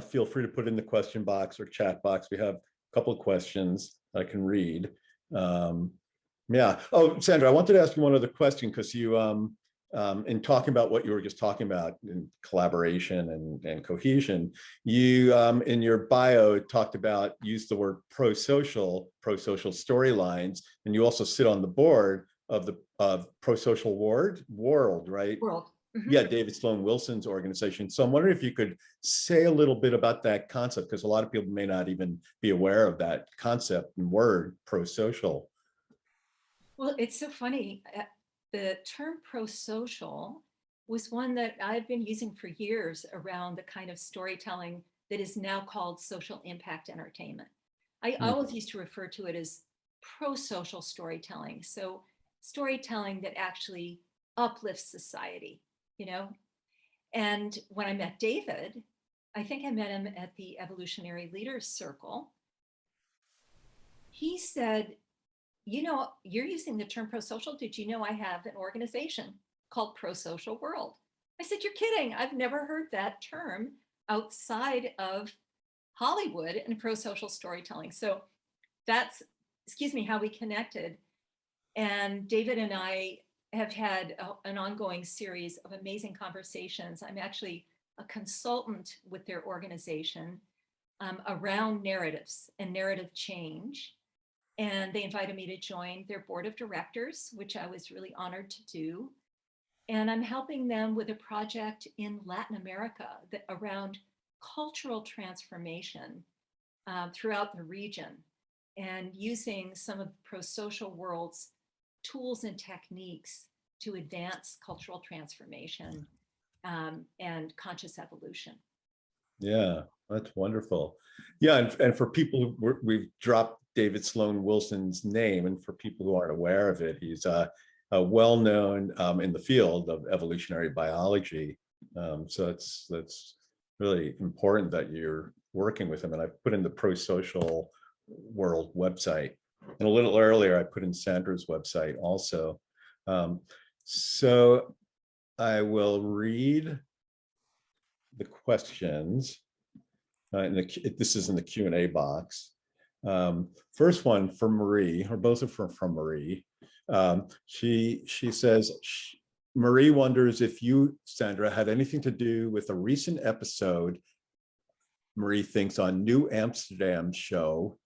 A: feel free to put in the question box or chat box. We have a couple of questions I can read. Yeah. Oh, Sandra, I wanted to ask you one other question, because you, in talking about what you were just talking about in collaboration and cohesion, you, in your bio, talked about, used the word pro-social storylines, and you also sit on the board of the pro-social world, right?
C: World. Mhm.
A: Yeah, David Sloan Wilson's organization. So I'm wondering if you could say a little bit about that concept, because a lot of people may not even be aware of that concept and word, pro-social.
C: Well, it's so funny. The term pro-social was one that I've been using for years around the kind of storytelling that is now called social impact entertainment. I always used to refer to it as pro-social storytelling. So storytelling that actually uplifts society, you know? And when I met David, I think I met him at the Evolutionary Leaders Circle. He said, you're using the term pro-social. Did you know I have an organization called Pro-Social World? I said, you're kidding. I've never heard that term outside of Hollywood and pro-social storytelling. So that's, how we connected. And David and I have had an ongoing series of amazing conversations. I'm actually a consultant with their organization around narratives and narrative change. And they invited me to join their board of directors, which I was really honored to do. And I'm helping them with a project in Latin America around cultural transformation throughout the region, and using some of the pro-social world's tools and techniques to advance cultural transformation and conscious evolution.
A: Yeah, that's wonderful. Yeah, and for people, we've dropped David Sloan Wilson's name, and for people who aren't aware of it, he's a well-known in the field of evolutionary biology. So that's really important that you're working with him. And I put in the pro-social world website, and a little earlier I put in Sandra's website also. So I will read the questions. This is in the Q&A box. First one from Marie, or both are from Marie. She says, Marie wonders if you, Sandra, had anything to do with a recent episode Marie thinks on New Amsterdam show,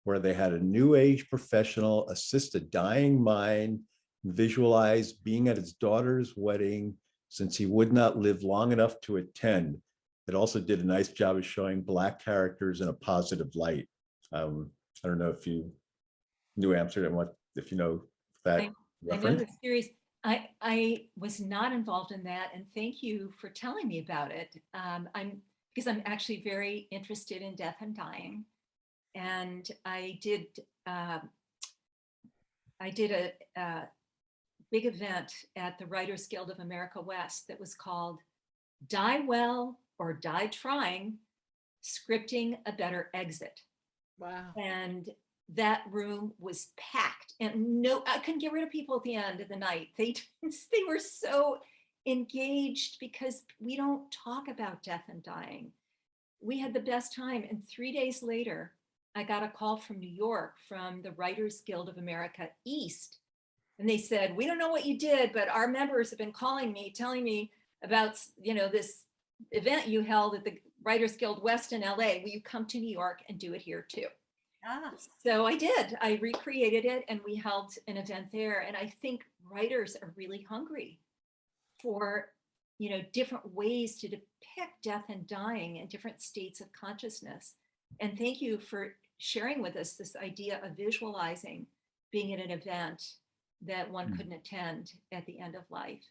A: where they had a new age professional assist a dying mind visualize being at his daughter's wedding since he would not live long enough to attend. It also did a nice job of showing Black characters in a positive light. I don't know if you knew Amsterdam, if you know that
C: I know
A: reference.
C: the series. I was not involved in that, and thank you for telling me about it. Because I'm actually very interested in death and dying, and I did a big event at the Writers Guild of America West that was called "Die Well or Die Trying: Scripting a Better Exit."
B: Wow.
C: And that room was packed, and I couldn't get rid of people at the end of the night. They were so engaged because we don't talk about death and dying. We had the best time. And 3 days later, I got a call from New York from the Writers Guild of America East. And they said, "We don't know what you did, but our members have been calling me, telling me about, this event you held at the Writers Guild West in LA. Will you come to New York and do it here too?"
B: Ah,
C: So I did. I recreated it, and we held an event there. And I think writers are really hungry for, different ways to depict death and dying in different states of consciousness. And thank you for sharing with us this idea of visualizing being at an event that one couldn't attend at the end of life.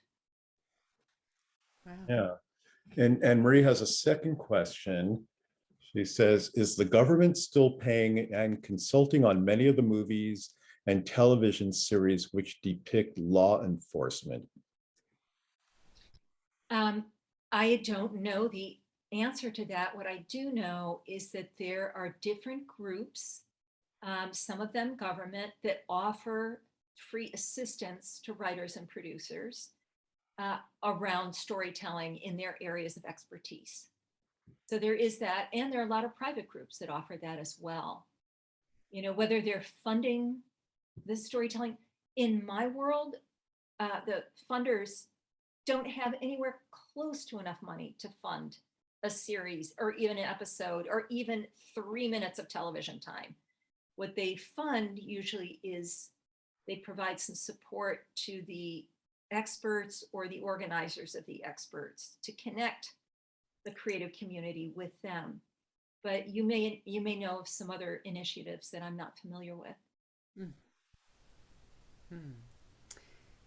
B: wow.
A: Yeah. And Marie has a second question. She says, is the government still paying and consulting on many of the movies and television series which depict law enforcement?
C: I don't know the answer to that. What I do know is that there are different groups, some of them government, that offer free assistance to writers and producers around storytelling in their areas of expertise. So there is that, and there are a lot of private groups that offer that as well. Whether they're funding this storytelling. In my world, the funders don't have anywhere close to enough money to fund a series or even an episode or even 3 minutes of television time. What they fund usually is they provide some support to the experts or the organizers of the experts to connect the creative community with them. But you may know of some other initiatives that I'm not familiar with.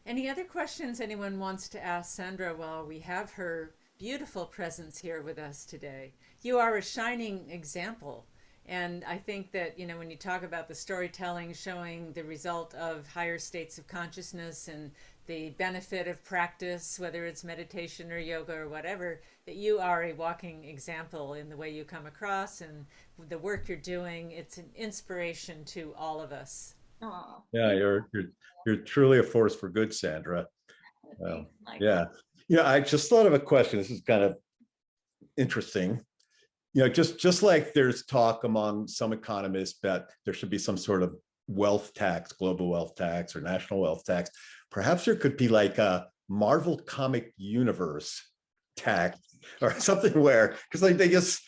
B: Any other questions anyone wants to ask Sandra while we have her beautiful presence here with us today? You are a shining example. And I think that, when you talk about the storytelling showing the result of higher states of consciousness and the benefit of practice, whether it's meditation or yoga or whatever, that you are a walking example in the way you come across and the work you're doing. It's an inspiration to all of us.
C: Oh,
A: Yeah, you're truly a force for good, Sandra.
C: thanks, Michael.
A: Yeah. I just thought of a question. This is kind of interesting. Just like there's talk among some economists that there should be some sort of wealth tax, global wealth tax or national wealth tax, perhaps there could be like a Marvel comic universe tax or something where, because they just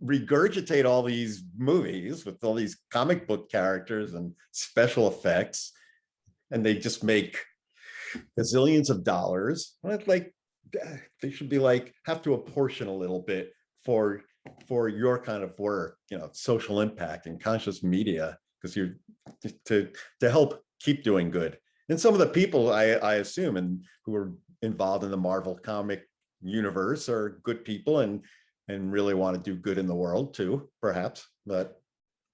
A: regurgitate all these movies with all these comic book characters and special effects, and they just make gazillions of dollars. Like they should be like have to apportion a little bit for your kind of work, social impact and conscious media, because you're to help keep doing good. And some of the people I assume and who are involved in the Marvel comic universe are good people and really want to do good in the world too, perhaps. But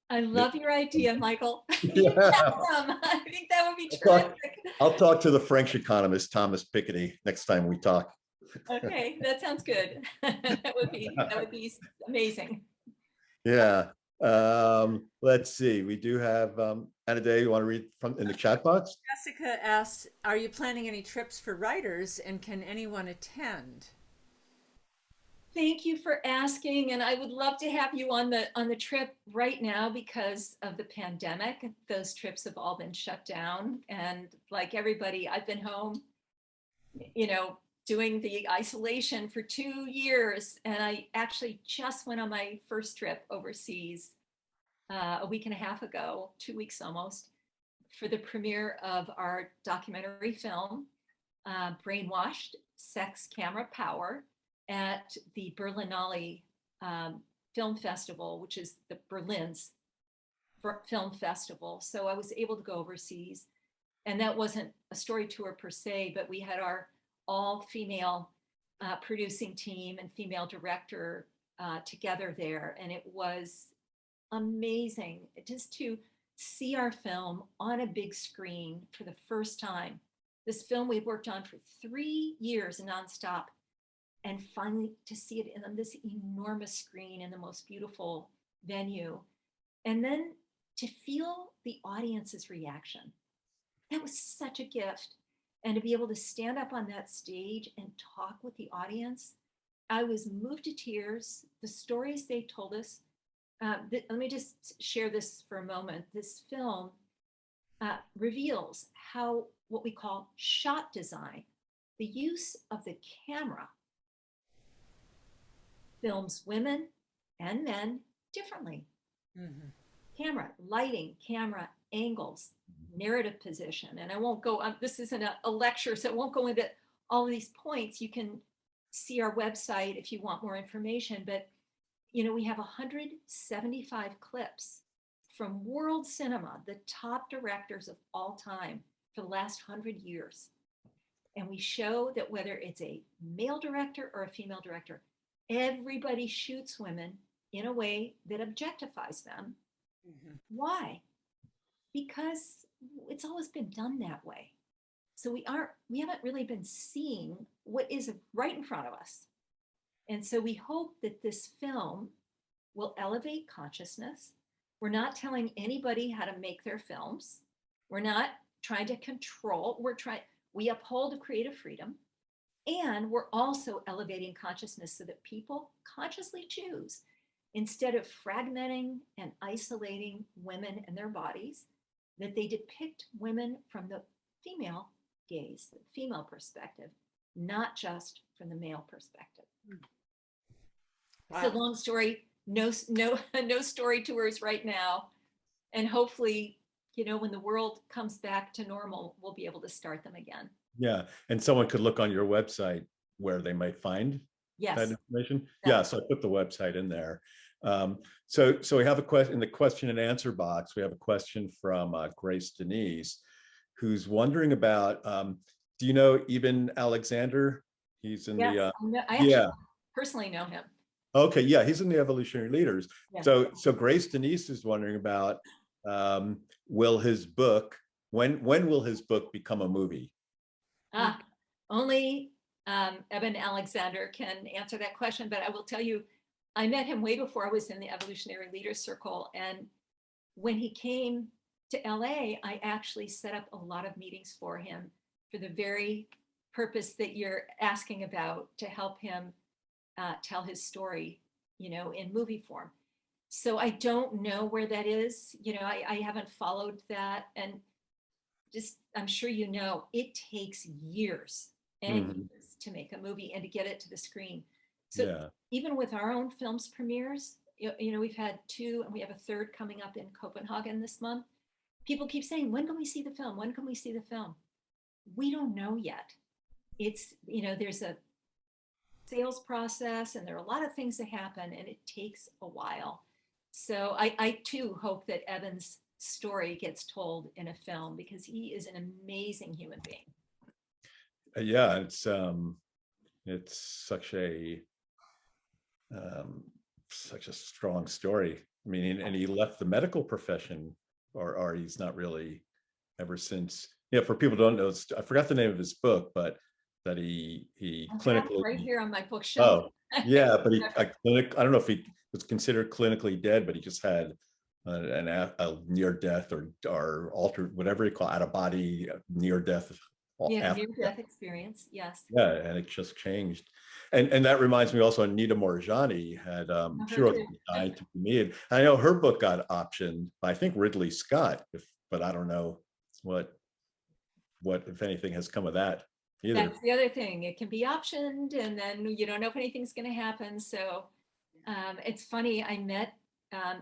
C: I love your idea, Michael.
A: yeah.
C: I think that would be terrific.
A: I'll talk to the French economist Thomas Piketty next time we talk.
C: Okay, that sounds good. That would be amazing.
A: Yeah. Let's see. We do have Anna Day, you want to read from in the chat box?
B: Jessica asks, are you planning any trips for writers and can anyone attend?
C: Thank you for asking, and I would love to have you on the trip right now. Because of the pandemic, those trips have all been shut down, and like everybody, I've been home, doing the isolation for 2 years. And I actually just went on my first trip overseas a week and a half ago, 2 weeks almost, for the premiere of our documentary film, Brainwashed, Sex, Camera, Power, at the Berlinale Film Festival, which is the Berlin's film festival. So I was able to go overseas. And that wasn't a story tour per se, but we had our all-female producing team and female director together there. And it was amazing just to see our film on a big screen for the first time. This film we worked on for 3 years nonstop, and finally to see it on this enormous screen in the most beautiful venue. And then to feel the audience's reaction. That was such a gift. And to be able to stand up on that stage and talk with the audience, I was moved to tears. The stories they told us, let me just share this for a moment. This film reveals how what we call shot design, the use of the camera, films women and men differently. Mm-hmm. Camera, lighting, camera angles, narrative position. And I won't go, this isn't a lecture, so I won't go into all of these points. You can see our website if you want more information, but you know, we have 175 clips from world cinema, the top directors of all time for the last 100 years. And we show that whether it's a male director or a female director, everybody shoots women in a way that objectifies them. Mm-hmm. Why? Because it's always been done that way. So we haven't really been seeing what is right in front of us. And so we hope that this film will elevate consciousness. We're not telling anybody how to make their films. We're not trying to control. We uphold creative freedom. And we're also elevating consciousness so that people consciously choose, instead of fragmenting and isolating women and their bodies, that they depict women from the female gaze, the female perspective, not just from the male perspective. Wow. So long story, no story tours right now. And hopefully, you know, when the world comes back to normal, we'll be able to start them again.
A: Yeah, and someone could look on your website where they might find that information. Yeah, so I put the website in there. So we have a question in the question and answer box. We have a question from Grace Denise, who's wondering about, do you know Eben Alexander? He's in the
C: I actually personally know him.
A: Okay, yeah, he's in the Evolutionary Leaders. Yeah. So Grace Denise is wondering about, will his book, when will his book become a movie?
C: Only Eben Alexander can answer that question, but I will tell you, I met him way before I was in the Evolutionary Leaders Circle. And when he came to LA, I actually set up a lot of meetings for him for the very purpose that you're asking about, to help him tell his story, you know, in movie form. So I don't know where that is. You know, I haven't followed that. And just, I'm sure you know, it takes years and years to make a movie and to get it to the screen. So even with our own films premieres, you know, we've had 2 and we have a 3rd coming up in Copenhagen this month. People keep saying, when can we see the film? When can we see the film? We don't know yet. It's, you know, there's a sales process and there are a lot of things that happen and it takes a while. So I too hope that Eben's story gets told in a film, because he is an amazing human being.
A: Yeah, it's such a strong story. I mean, and he left the medical profession, or he's not really ever since. Yeah, for people who don't know, I forgot the name of his book, but that he clinically,
C: right here on my bookshelf.
A: Oh, yeah, but I don't know if he was considered clinically dead, but he just had a near death or altered, whatever you call it, out of body near death.
C: Yeah, near death experience. Yes.
A: Yeah, and it just changed. And that reminds me also, Anita Moorjani had she wrote Dying to Be Made. I know her book got optioned by, I think, Ridley Scott, but I don't know what if anything has come of that. either.
C: That's the other thing. It can be optioned, and then you don't know if anything's going to happen. So it's funny. I met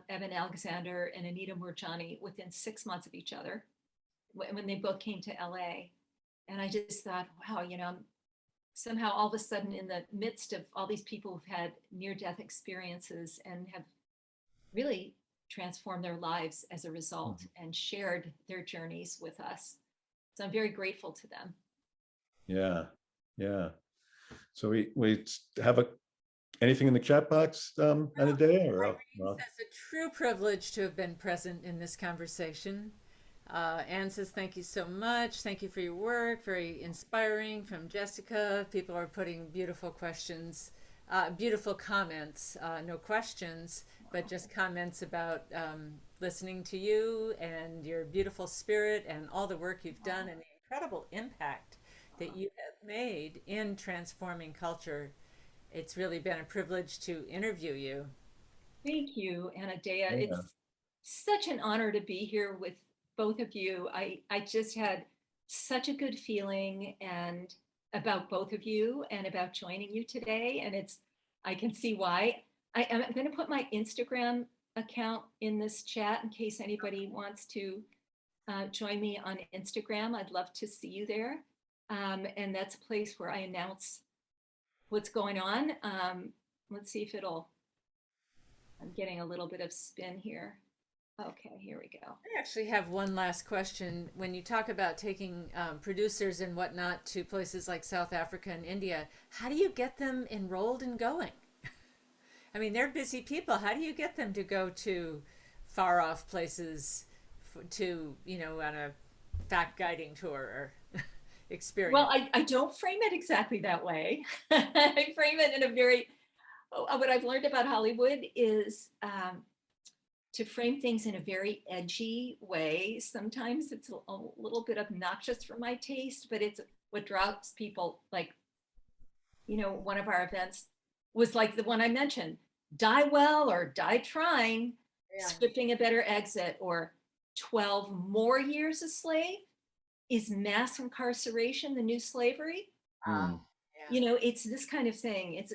C: Evan Alexander and Anita Murjani within 6 months of each other when they both came to LA. And I just thought, wow, somehow all of a sudden in the midst of all these people who've had near-death experiences and have really transformed their lives as a result and shared their journeys with us. So I'm very grateful to them.
A: Yeah, yeah. So we have anything in the chat box, Anadea? Or
B: It's a true privilege to have been present in this conversation. Anne says, thank you so much. Thank you for your work. Very inspiring from Jessica. People are putting beautiful questions, beautiful comments, no questions, but just comments about listening to you and your beautiful spirit and all the work you've done and the incredible impact that you have made in transforming culture. It's really been a privilege to interview you.
C: Thank you, Anadea. It's such an honor to be here with both of you. I just had such a good feeling and about both of you and about joining you today. And I can see why. I'm going to put my Instagram account in this chat in case anybody wants to join me on Instagram. I'd love to see you there. And that's a place where I announce what's going on. Let's see if I'm getting a little bit of spin here. Okay, here we go.
B: I actually have one last question. When you talk about taking producers and whatnot to places like South Africa and India, how do you get them enrolled and going? I mean, they're busy people. How do you get them to go to far off places to, on a fact guiding tour or experience?
C: Well, I don't frame it exactly that way. I frame it in a what I've learned about Hollywood is to frame things in a very edgy way. Sometimes it's a little bit obnoxious for my taste, but it's what draws people. Like, one of our events was like the one I mentioned, Die Well or Die Trying, Scripting a Better Exit, or 12 More Years a Slave. Is mass incarceration the new slavery? It's this kind of thing. It's,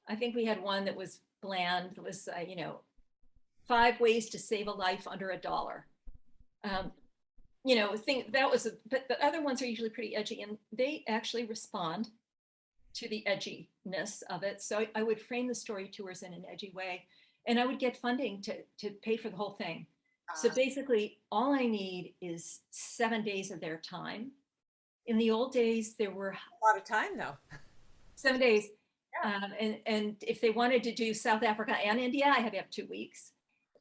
C: I think we had one that was bland. It was, 5 ways to save a life under $1. Think that was, but the other ones are usually pretty edgy, and they actually respond to the edginess of it. So I would frame the story tours in an edgy way, and I would get funding to pay for the whole thing. So basically, all I need is 7 days of their time. In the old days, there were
B: a lot of time, though.
C: 7 days. And if they wanted to do South Africa and India, I had to have 2 weeks.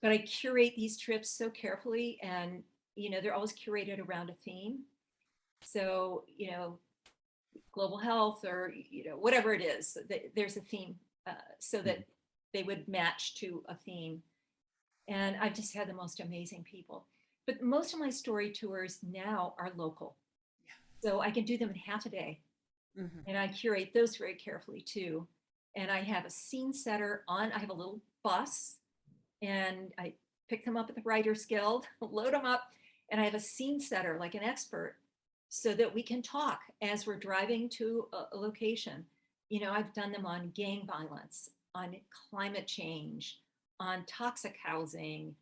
C: But I curate these trips so carefully, and they're always curated around a theme. So global health or whatever it is, there's a theme, so that they would match to a theme. And I've just had the most amazing people. But most of my story tours now are local. So I can do them in half a day. And I curate those very carefully too. And I have a scene setter I have a little bus, and I pick them up at the Writers Guild, load them up, and I have a scene setter, like an expert, so that we can talk as we're driving to a location. I've done them on gang violence, on climate change, on toxic housing,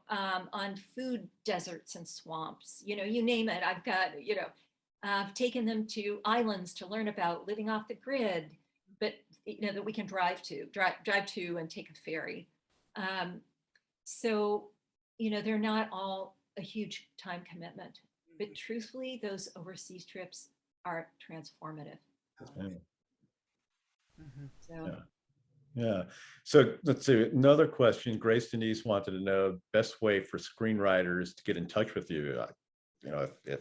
C: on food deserts and swamps, you name it. I've got, I've taken them to islands to learn about living off the grid, but that we can drive to and take a ferry. So, they're not all a huge time commitment, but truthfully, those overseas trips are transformative.
A: Yeah. So let's see, another question. Grace Denise wanted to know best way for screenwriters to get in touch with you. If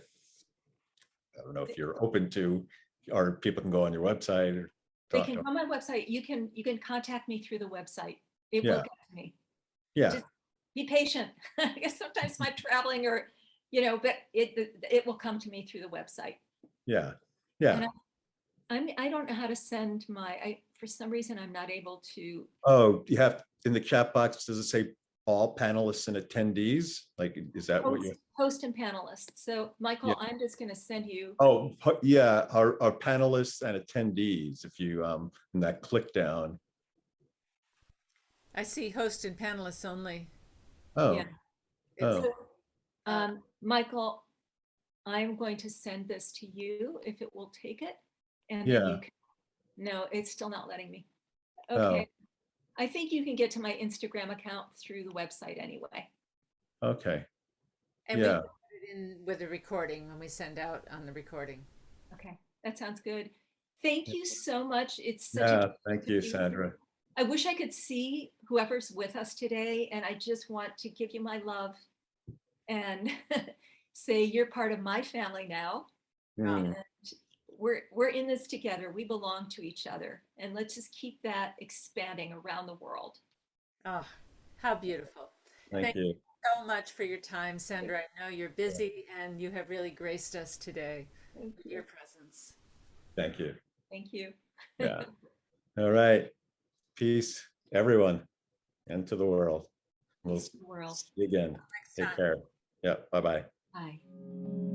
A: I don't know if you're open to, or people can go on your website or
C: they can go on my website. You can contact me through the website. It will get to me. Just be patient. I guess sometimes my traveling or, but it will come to me through the website.
A: Yeah.
C: And I don't know how to send for some reason, I'm not able to.
A: Oh, you have in the chat box, does it say all panelists and attendees? Like, is that what you?
C: Host and panelists. So Michael,
A: Yeah.
C: I'm just going to send you.
A: Oh, yeah, our panelists and attendees, if you, in that click down.
B: I see host and panelists only.
A: Oh,
C: Yeah.
A: oh,
C: So, Michael, I'm going to send this to you if it will take it. And then
A: yeah.
C: you can, no, it's still not letting me.
A: Oh,
C: Okay. I think you can get to my Instagram account through the website anyway.
A: okay.
B: And we
A: Yeah.
B: can put it in with the recording when we send out on the recording.
C: Okay, that sounds good. Thank you so much. It's such
A: Yeah,
C: a
A: thank
C: to
A: you,
C: be here.
A: Sandra.
C: I wish I could see whoever's with us today, and I just want to give you my love and say you're part of my family now.
A: Mm,
C: And we're in this together. We belong to each other, and let's just keep that expanding around the world.
B: Oh, how beautiful.
A: thank
B: Thank you
A: you.
B: so much for your time, Sandra. I know you're busy and you have really graced us today
C: Thank
B: with
C: you.
B: your presence.
A: Thank you.
C: Thank you.
A: Yeah. All right. Peace, everyone, and to the world. We'll
C: Peace to the world.
A: see you again.
B: Next
A: Take
B: time.
A: care. Yeah. Bye-bye.
C: Bye.